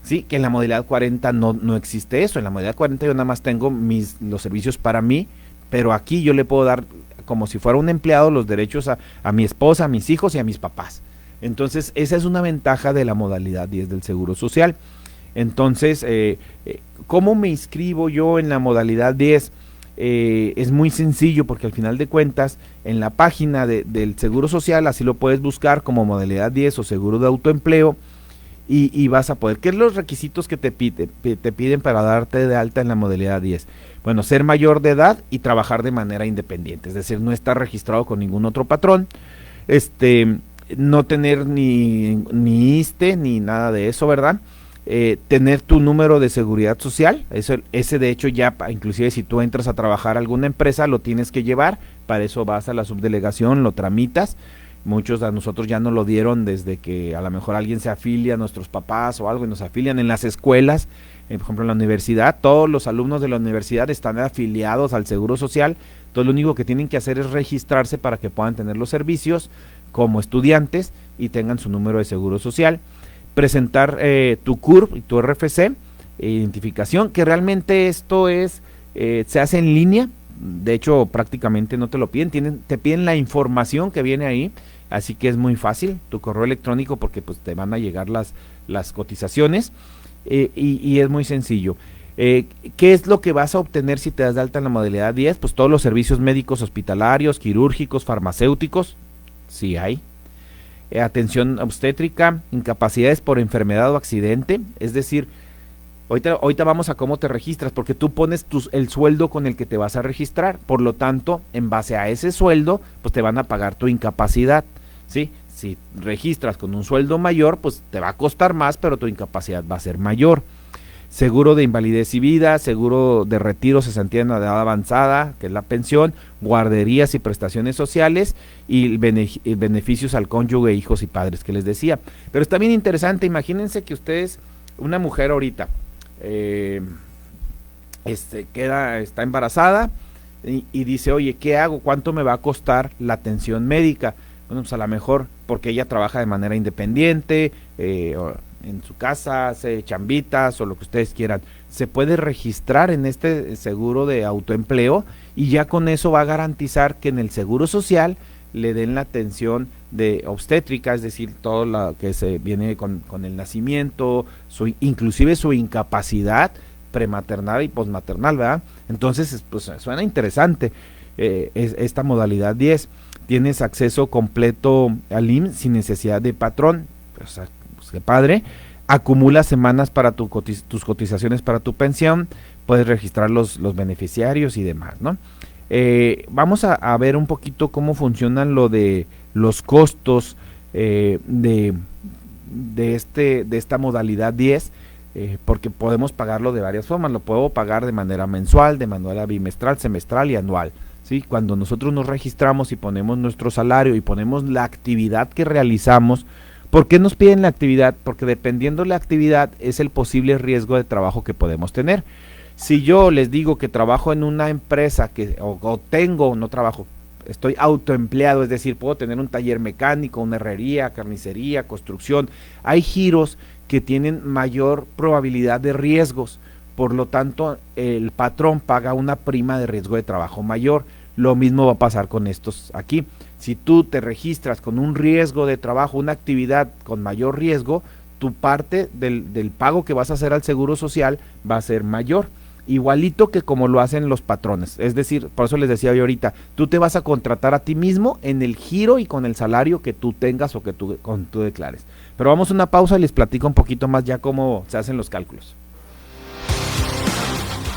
Sí, que en la modalidad 40 no existe eso. En la modalidad 40 yo nada más tengo los servicios para mí, pero aquí yo le puedo dar, como si fuera un empleado, los derechos a mi esposa, a mis hijos y a mis papás. Entonces esa es una ventaja de la modalidad 10 del Seguro Social. Entonces, ¿cómo me inscribo yo en la modalidad 10? Es muy sencillo, porque al final de cuentas en la página del Seguro Social, así lo puedes buscar como modalidad 10 o seguro de autoempleo, y vas a poder. ¿Qué son los requisitos que te piden para darte de alta en la modalidad 10? Bueno, ser mayor de edad y trabajar de manera independiente, es decir, no estar registrado con ningún otro patrón, no tener ni ISSSTE ni nada de eso, ¿verdad? Tener tu número de seguridad social, ese de hecho ya, inclusive si tú entras a trabajar a alguna empresa, lo tienes que llevar. Para eso vas a la subdelegación, lo tramitas. Muchos a nosotros ya nos lo dieron desde que a lo mejor alguien se afilia, a nuestros papás o algo, y nos afilian en las escuelas. Por ejemplo, en la universidad, todos los alumnos de la universidad están afiliados al Seguro Social. Entonces lo único que tienen que hacer es registrarse para que puedan tener los servicios como estudiantes y tengan su número de Seguro Social. Presentar tu CURP y tu RFC, identificación, que realmente esto se hace en línea. De hecho, prácticamente no te lo piden, te piden la información que viene ahí, así que es muy fácil, tu correo electrónico, porque pues te van a llegar las cotizaciones, y es muy sencillo. ¿Qué es lo que vas a obtener si te das de alta en la modalidad 10? Pues todos los servicios médicos hospitalarios, quirúrgicos, farmacéuticos, sí hay. Atención obstétrica, incapacidades por enfermedad o accidente, es decir, ahorita vamos a cómo te registras, porque tú pones el sueldo con el que te vas a registrar, por lo tanto, en base a ese sueldo, pues te van a pagar tu incapacidad, ¿sí? Si registras con un sueldo mayor, pues te va a costar más, pero tu incapacidad va a ser mayor. Seguro de invalidez y vida, seguro de retiro, cesantía en edad avanzada, que es la pensión, guarderías y prestaciones sociales, y beneficios al cónyuge, hijos y padres, que les decía. Pero está bien interesante, imagínense que ustedes, una mujer ahorita, está embarazada y dice, oye, ¿qué hago? ¿Cuánto me va a costar la atención médica? Bueno, pues a lo mejor porque ella trabaja de manera independiente, en su casa, hace chambitas o lo que ustedes quieran, se puede registrar en este seguro de autoempleo, y ya con eso va a garantizar que en el Seguro Social le den la atención de obstétrica, es decir, todo lo que se viene con el nacimiento, inclusive su incapacidad prematernal y posmaternal, ¿verdad? Entonces, pues suena interesante esta modalidad 10. Tienes acceso completo al IMSS sin necesidad de patrón, pues qué padre. Acumulas semanas para tus cotizaciones para tu pensión, puedes registrar los beneficiarios y demás, ¿no? Vamos a ver un poquito cómo funcionan lo de los costos de esta modalidad 10, porque podemos pagarlo de varias formas. Lo puedo pagar de manera mensual, de manera bimestral, semestral y anual, ¿sí? Cuando nosotros nos registramos y ponemos nuestro salario y ponemos la actividad que realizamos. ¿Por qué nos piden la actividad? Porque dependiendo de la actividad es el posible riesgo de trabajo que podemos tener. Si yo les digo que trabajo en una empresa estoy autoempleado, es decir, puedo tener un taller mecánico, una herrería, carnicería, construcción, hay giros que tienen mayor probabilidad de riesgos, por lo tanto el patrón paga una prima de riesgo de trabajo mayor. Lo mismo va a pasar con estos aquí. Si tú te registras con un riesgo de trabajo, una actividad con mayor riesgo, tu parte del pago que vas a hacer al Seguro Social va a ser mayor, igualito que como lo hacen los patrones. Es decir, por eso les decía yo ahorita, tú te vas a contratar a ti mismo en el giro y con el salario que tú tengas o que tú declares. Pero vamos a una pausa y les platico un poquito más ya cómo se hacen los cálculos.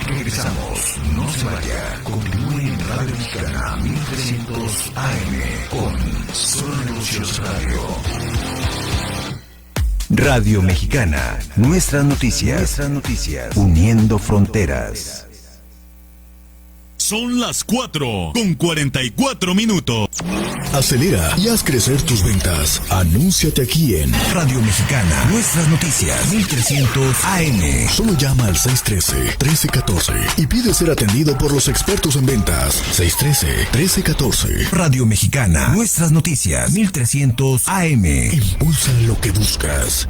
Regresamos, no se vaya, continúe en Radio Mexicana 1300 AM con Solo Negocios Radio. Radio Mexicana, nuestras noticias, uniendo fronteras. Son las 4:44. Acelera y haz crecer tus ventas. Anúnciate aquí en Radio Mexicana, nuestras noticias, 1300 AM. Solo llama al 613-1314 y pide ser atendido por los expertos en ventas. 613-1314. Radio Mexicana, nuestras noticias, 1300 AM. Impulsa lo que buscas.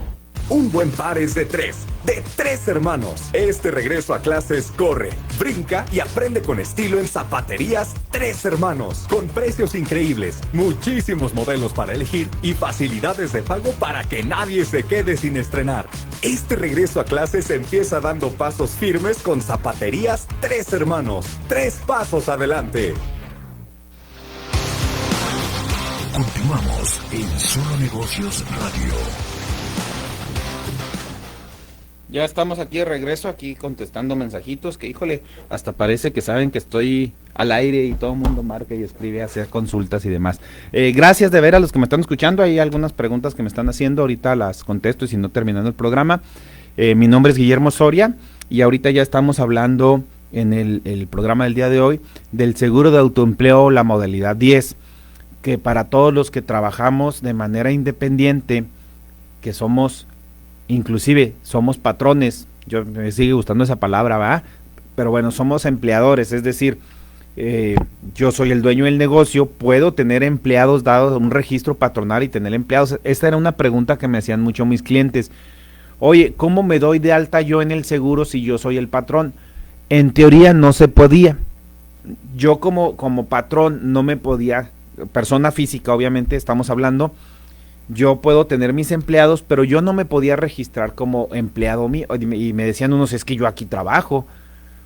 Un buen par es de tres hermanos. Este regreso a clases corre, brinca y aprende con estilo en Zapaterías Tres Hermanos, con precios increíbles, muchísimos modelos para elegir y facilidades de pago para que nadie se quede sin estrenar. Este regreso a clases empieza dando pasos firmes con Zapaterías Tres Hermanos. 3 pasos adelante. Continuamos en Solo Negocios Radio. Ya estamos aquí de regreso, aquí contestando mensajitos que, híjole, hasta parece que saben que estoy al aire y todo el mundo marca y escribe, hace consultas y demás. Gracias de ver a los que me están escuchando. Hay algunas preguntas que me están haciendo, ahorita las contesto y si no, terminando el programa. Mi nombre es Guillermo Soria y ahorita ya estamos hablando en el programa del día de hoy del seguro de autoempleo, la modalidad 10, que para todos los que trabajamos de manera independiente, que somos... Inclusive somos patrones, me sigue gustando esa palabra, ¿verdad? Pero bueno, somos empleadores, es decir, yo soy el dueño del negocio, puedo tener empleados dado un registro patronal y tener empleados. Esta era una pregunta que me hacían mucho mis clientes. Oye, ¿cómo me doy de alta yo en el seguro si yo soy el patrón? En teoría no se podía. Yo como patrón no me podía, persona física obviamente estamos hablando, yo puedo tener mis empleados, pero yo no me podía registrar como empleado mío. Y me decían unos, es que yo aquí trabajo.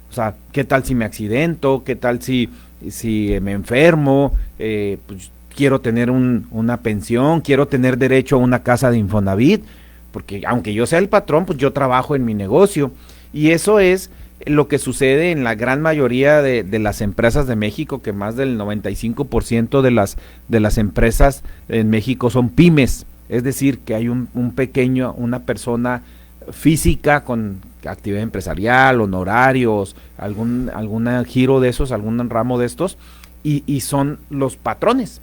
O sea, ¿qué tal si me accidento? ¿Qué tal si me enfermo? Pues quiero tener una pensión, quiero tener derecho a una casa de Infonavit, porque aunque yo sea el patrón, pues yo trabajo en mi negocio. Y eso es lo que sucede en la gran mayoría de las empresas de México, que más del 95% de las empresas en México son pymes, es decir, que hay una persona física con actividad empresarial, honorarios, algún giro de esos, algún ramo de estos, y son los patrones.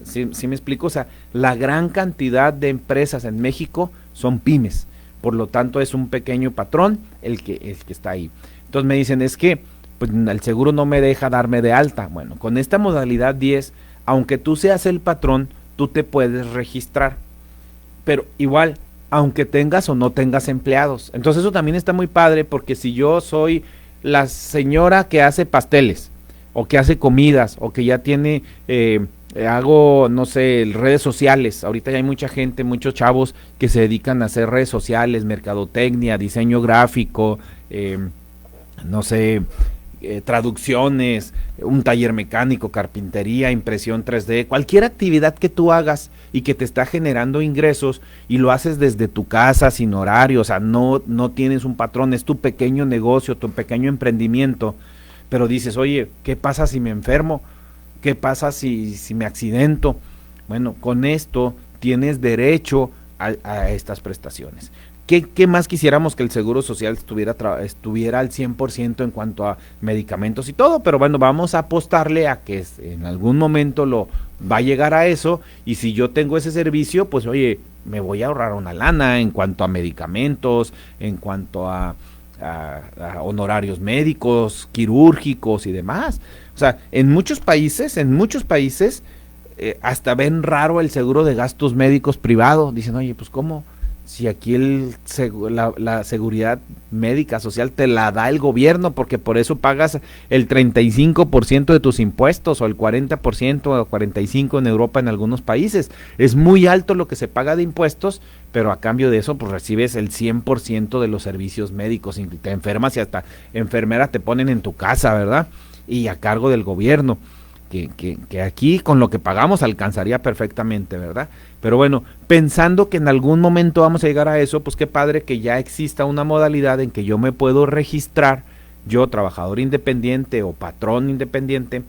¿Sí me explico? O sea, la gran cantidad de empresas en México son pymes. Por lo tanto, es un pequeño patrón el que está ahí. Entonces me dicen, es que pues, el seguro no me deja darme de alta. Bueno, con esta modalidad 10, aunque tú seas el patrón, tú te puedes registrar. Pero igual, aunque tengas o no tengas empleados. Entonces eso también está muy padre, porque si yo soy la señora que hace pasteles, o que hace comidas, o que ya tiene... hago, no sé, redes sociales. Ahorita ya hay mucha gente, muchos chavos que se dedican a hacer redes sociales, mercadotecnia, diseño gráfico, no sé, traducciones, un taller mecánico, carpintería, impresión 3D, cualquier actividad que tú hagas y que te está generando ingresos y lo haces desde tu casa, sin horario, o sea, no tienes un patrón, es tu pequeño negocio, tu pequeño emprendimiento, pero dices, oye, ¿qué pasa si me enfermo? ¿Qué pasa si me accidento? Bueno, con esto tienes derecho a estas prestaciones. ¿Qué más quisiéramos que el Seguro Social estuviera al 100% en cuanto a medicamentos y todo? Pero bueno, vamos a apostarle a que en algún momento lo va a llegar a eso, y si yo tengo ese servicio, pues oye, me voy a ahorrar una lana en cuanto a medicamentos, en cuanto a honorarios médicos, quirúrgicos y demás. O sea, en muchos países, hasta ven raro el seguro de gastos médicos privado. Dicen, oye, pues ¿cómo? Si aquí la seguridad médica social te la da el gobierno, porque por eso pagas el 35% de tus impuestos, o el 40% o 45% en Europa en algunos países. Es muy alto lo que se paga de impuestos, pero a cambio de eso pues recibes el 100% de los servicios médicos. Y te enfermas y hasta enfermera te ponen en tu casa, ¿verdad? Y a cargo del gobierno, que aquí con lo que pagamos alcanzaría perfectamente, ¿verdad? Pero bueno, pensando que en algún momento vamos a llegar a eso, pues qué padre que ya exista una modalidad en que yo me puedo registrar, yo trabajador independiente o patrón independiente,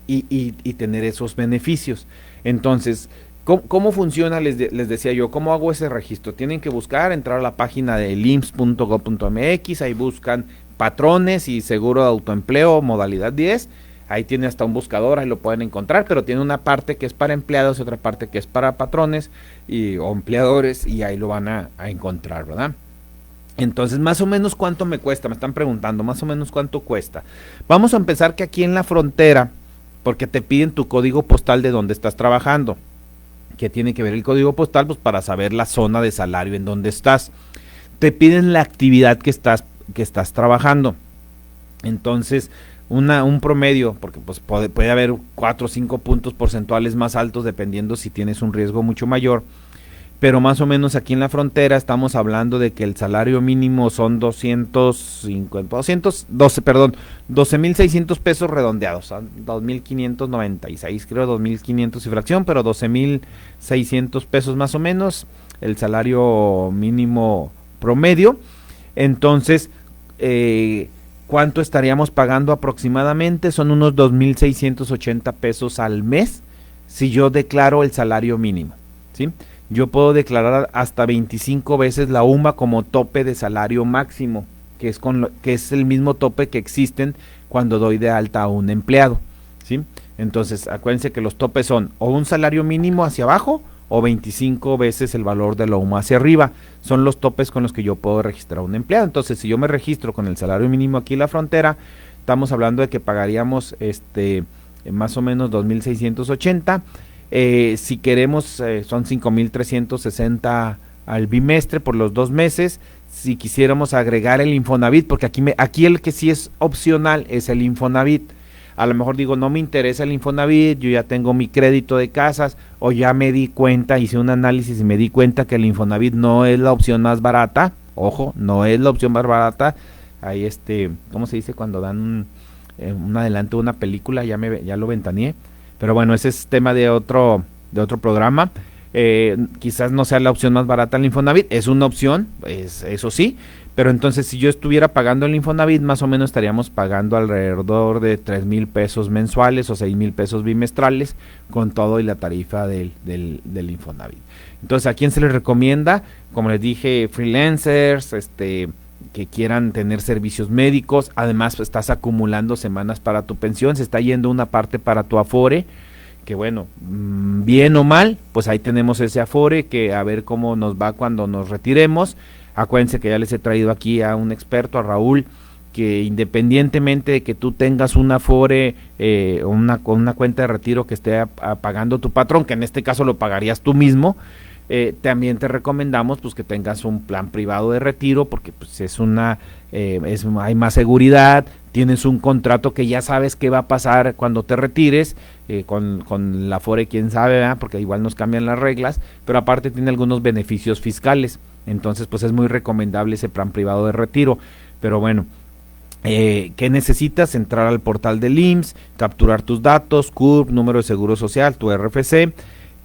y tener esos beneficios. Entonces, ¿Cómo funciona? Les decía yo, ¿cómo hago ese registro? Tienen que entrar a la página de IMSS.gov.mx, ahí buscan patrones y seguro de autoempleo, modalidad 10, ahí tiene hasta un buscador, ahí lo pueden encontrar, pero tiene una parte que es para empleados y otra parte que es para patrones o empleadores, y ahí lo van a encontrar, ¿verdad? Entonces, más o menos cuánto me cuesta, me están preguntando, más o menos cuánto cuesta. Vamos a empezar que aquí en la frontera, porque te piden tu código postal de donde estás trabajando. Que tiene que ver el código postal, pues para saber la zona de salario en donde estás. Te piden la actividad que estás trabajando. Entonces, un promedio, porque pues puede haber 4 o 5 puntos porcentuales más altos dependiendo si tienes un riesgo mucho mayor. Pero más o menos aquí en la frontera estamos hablando de que el salario mínimo son 12,600 pesos redondeados, 2,596, creo 2,500 y fracción, pero 12,600 pesos más o menos, el salario mínimo promedio. Entonces, ¿cuánto estaríamos pagando aproximadamente? Son unos 2,680 pesos al mes si yo declaro el salario mínimo, ¿sí? Yo puedo declarar hasta 25 veces la UMA como tope de salario máximo, que es el mismo tope que existen cuando doy de alta a un empleado, ¿sí? Entonces, acuérdense que los topes son o un salario mínimo hacia abajo o 25 veces el valor de la UMA hacia arriba. Son los topes con los que yo puedo registrar a un empleado. Entonces, si yo me registro con el salario mínimo aquí en la frontera, estamos hablando de que pagaríamos más o menos 2,680. Si queremos, son 5,360 al bimestre por los 2 meses. Si quisiéramos agregar el Infonavit, porque aquí el que sí es opcional es el Infonavit. A lo mejor digo, no me interesa el Infonavit, yo ya tengo mi crédito de casas, o ya me di cuenta, hice un análisis y me di cuenta que el Infonavit no es la opción más barata. Ojo, no es la opción más barata. Ahí ¿cómo se dice cuando dan un adelanto de una película? Ya lo ventaneé. Pero bueno, ese es tema de otro programa. Quizás no sea la opción más barata el Infonavit, es una opción, eso sí, pero entonces si yo estuviera pagando el Infonavit, más o menos estaríamos pagando alrededor de 3,000 pesos mensuales o 6,000 pesos bimestrales con todo y la tarifa del Infonavit. Entonces, ¿a quién se les recomienda? Como les dije, freelancers, que quieran tener servicios médicos, además estás acumulando semanas para tu pensión, se está yendo una parte para tu Afore, que bueno, bien o mal, pues ahí tenemos ese Afore, que a ver cómo nos va cuando nos retiremos. Acuérdense que ya les he traído aquí a un experto, a Raúl, que independientemente de que tú tengas un Afore, una cuenta de retiro que esté pagando tu patrón, que en este caso lo pagarías tú mismo, también te recomendamos pues que tengas un plan privado de retiro, porque pues hay más seguridad, tienes un contrato que ya sabes qué va a pasar cuando te retires, con la Afore quién sabe, ¿verdad? Porque igual nos cambian las reglas, pero aparte tiene algunos beneficios fiscales, entonces pues es muy recomendable ese plan privado de retiro. Pero bueno, ¿qué necesitas? Entrar al portal del IMSS, capturar tus datos, CURP, número de seguro social, tu RFC.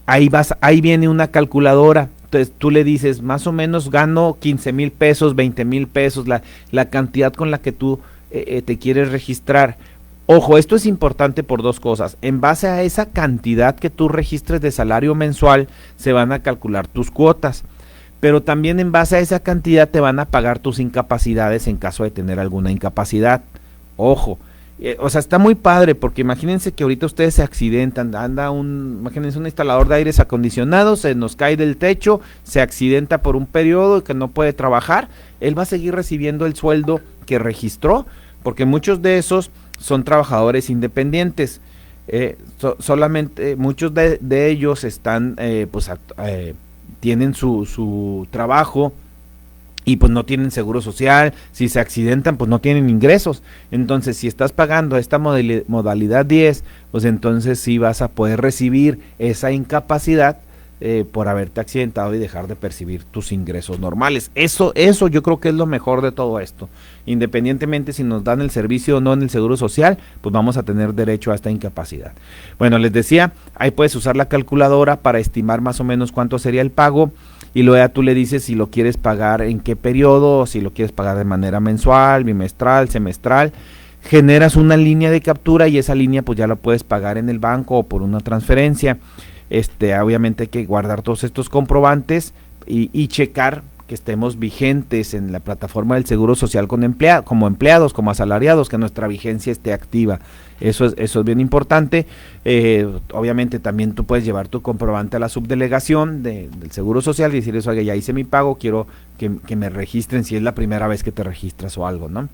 Ahí viene una calculadora. Entonces tú le dices, más o menos gano 15,000 pesos, 20,000 pesos, la cantidad con la que tú te quieres registrar. Ojo, esto es importante por 2 cosas. En base a esa cantidad que tú registres de salario mensual, se van a calcular tus cuotas. Pero también en base a esa cantidad te van a pagar tus incapacidades en caso de tener alguna incapacidad. Ojo. O sea, está muy padre, porque imagínense que ahorita ustedes se accidentan, imagínense un instalador de aires acondicionados, se nos cae del techo, se accidenta por un periodo que no puede trabajar, él va a seguir recibiendo el sueldo que registró, porque muchos de esos son trabajadores independientes, solamente muchos de ellos están, tienen su trabajo, y pues no tienen seguro social, si se accidentan pues no tienen ingresos. Entonces si estás pagando esta modalidad 10, pues entonces sí vas a poder recibir esa incapacidad por haberte accidentado y dejar de percibir tus ingresos normales. Eso yo creo que es lo mejor de todo esto. Independientemente si nos dan el servicio o no en el seguro social, pues vamos a tener derecho a esta incapacidad. Bueno, les decía, ahí puedes usar la calculadora para estimar más o menos cuánto sería el pago. Y luego ya tú le dices si lo quieres pagar en qué periodo, si lo quieres pagar de manera mensual, bimestral, semestral. Generas una línea de captura y esa línea pues ya la puedes pagar en el banco o por una transferencia. obviamente hay que guardar todos estos comprobantes y checar que estemos vigentes en la plataforma del Seguro Social como empleados, como asalariados, que nuestra vigencia esté activa. Eso es bien importante. Obviamente también tú puedes llevar tu comprobante a la subdelegación del Seguro Social y decirles, oiga, ya hice mi pago, quiero que me registren si es la primera vez que te registras o algo, ¿no?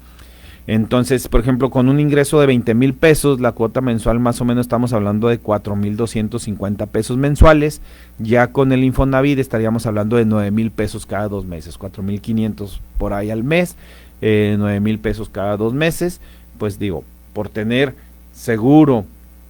Entonces, por ejemplo, con un ingreso de 20,000 pesos, la cuota mensual más o menos estamos hablando de 4,250 pesos mensuales. Ya con el Infonavit estaríamos hablando de 9,000 pesos cada 2 meses, 4,500 por ahí al mes, 9,000 pesos cada 2 meses. Pues digo, por tener seguro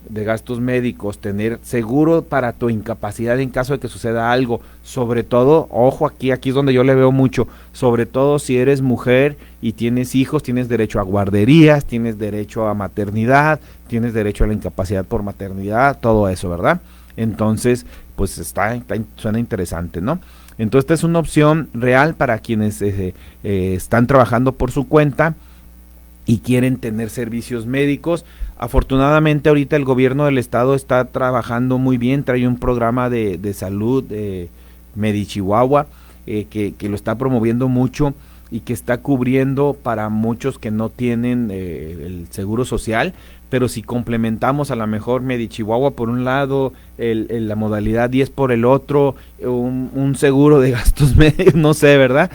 de gastos médicos, tener seguro para tu incapacidad en caso de que suceda algo, sobre todo, ojo, aquí es donde yo le veo mucho, sobre todo si eres mujer y tienes hijos, tienes derecho a guarderías, tienes derecho a maternidad, tienes derecho a la incapacidad por maternidad, todo eso, ¿verdad? Entonces, pues suena interesante, ¿no? Entonces, esta es una opción real para quienes están trabajando por su cuenta y quieren tener servicios médicos. Afortunadamente ahorita el gobierno del estado está trabajando muy bien, trae un programa de salud, Medichihuahua, que lo está promoviendo mucho y que está cubriendo para muchos que no tienen el seguro social, pero si complementamos a lo mejor Medichihuahua por un lado, la modalidad 10 por el otro, un seguro de gastos médicos, no sé, ¿verdad?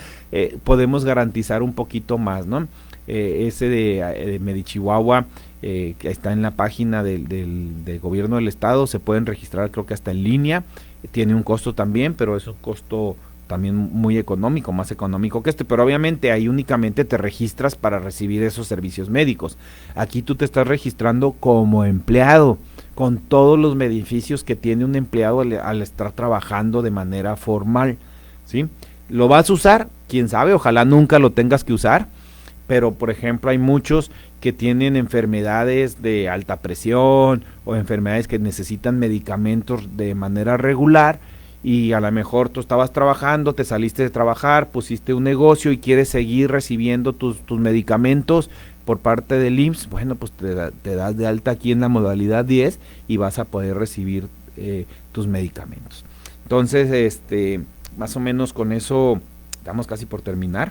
Podemos garantizar un poquito más, ¿no? Ese de Medichihuahua, que está en la página del gobierno del estado, se pueden registrar creo que hasta en línea, tiene un costo también, pero es un costo también muy económico, más económico que pero obviamente ahí únicamente te registras para recibir esos servicios médicos. Aquí tú te estás registrando como empleado, con todos los beneficios que tiene un empleado al estar trabajando de manera formal, ¿sí? ¿Lo vas a usar? Quién sabe, ojalá nunca lo tengas que usar, pero por ejemplo hay muchos que tienen enfermedades de alta presión o enfermedades que necesitan medicamentos de manera regular y a lo mejor tú estabas trabajando, te saliste de trabajar, pusiste un negocio y quieres seguir recibiendo tus medicamentos por parte del IMSS, bueno, pues te das de alta aquí en la modalidad 10 y vas a poder recibir tus medicamentos. Entonces, más o menos con eso estamos casi por terminar.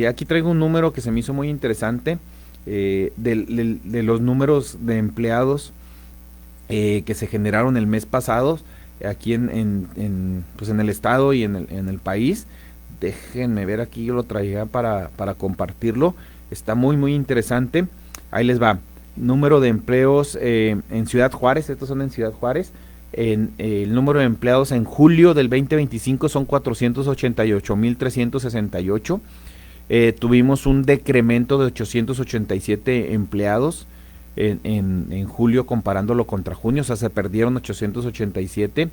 Aquí traigo un número que se me hizo muy interesante, de los números de empleados que se generaron el mes pasado aquí en el estado y en el país. Déjenme ver, aquí yo lo traía para compartirlo, está muy interesante. Ahí les va, número de empleos en Ciudad Juárez, estos son en Ciudad Juárez. El número de empleados en julio del 2025 son 488,368. Tuvimos un decremento de 887 empleados en julio comparándolo contra junio, o sea, se perdieron 887.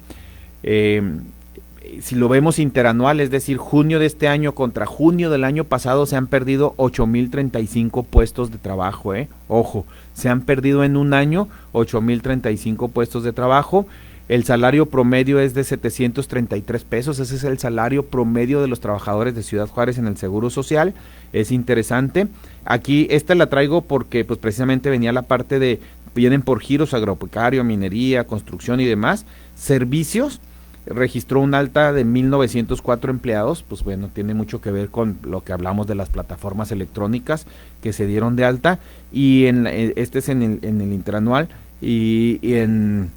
Si lo vemos interanual, es decir, junio de este año contra junio del año pasado, se han perdido 8,035 puestos de trabajo, ojo, se han perdido en un año 8,035 puestos de trabajo. El salario promedio es de 733 pesos, ese es el salario promedio de los trabajadores de Ciudad Juárez en el Seguro Social, es interesante. Aquí esta la traigo porque pues precisamente venía la parte de, vienen por giros, agropecuario, minería, construcción y demás. Servicios, registró un alta de 1,904 empleados, pues bueno, tiene mucho que ver con lo que hablamos de las plataformas electrónicas que se dieron de alta, y este es en el interanual, y en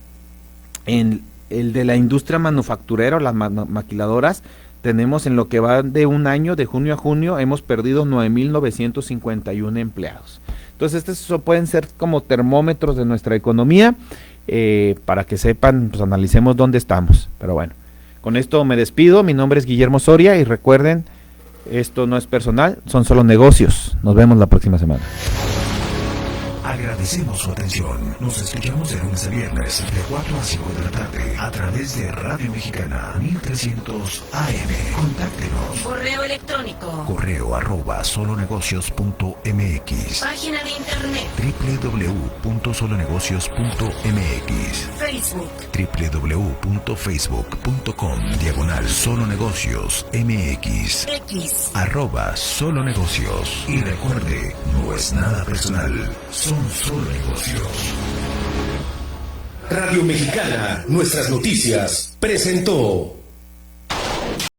el de la industria manufacturera o las maquiladoras, tenemos en lo que va de un año, de junio a junio, hemos perdido 9,951 empleados. Entonces, estos pueden ser como termómetros de nuestra economía, para que sepan, pues analicemos dónde estamos. Pero bueno, con esto me despido. Mi nombre es Guillermo Soria y recuerden, esto no es personal, son solo negocios. Nos vemos la próxima semana. Agradecemos su atención. Nos escuchamos de lunes a viernes de 4 a 5 de la tarde a través de Radio Mexicana 1300 AM. Contáctenos. Correo electrónico. correo@solonegocios.mx. Página de internet. www.solonegocios.mx. Facebook. www.facebook.com/solonegocios.mx. X. @solonegocios. Y recuerde, no es nada personal, son solo negocios. Radio Mexicana, nuestras noticias, presentó.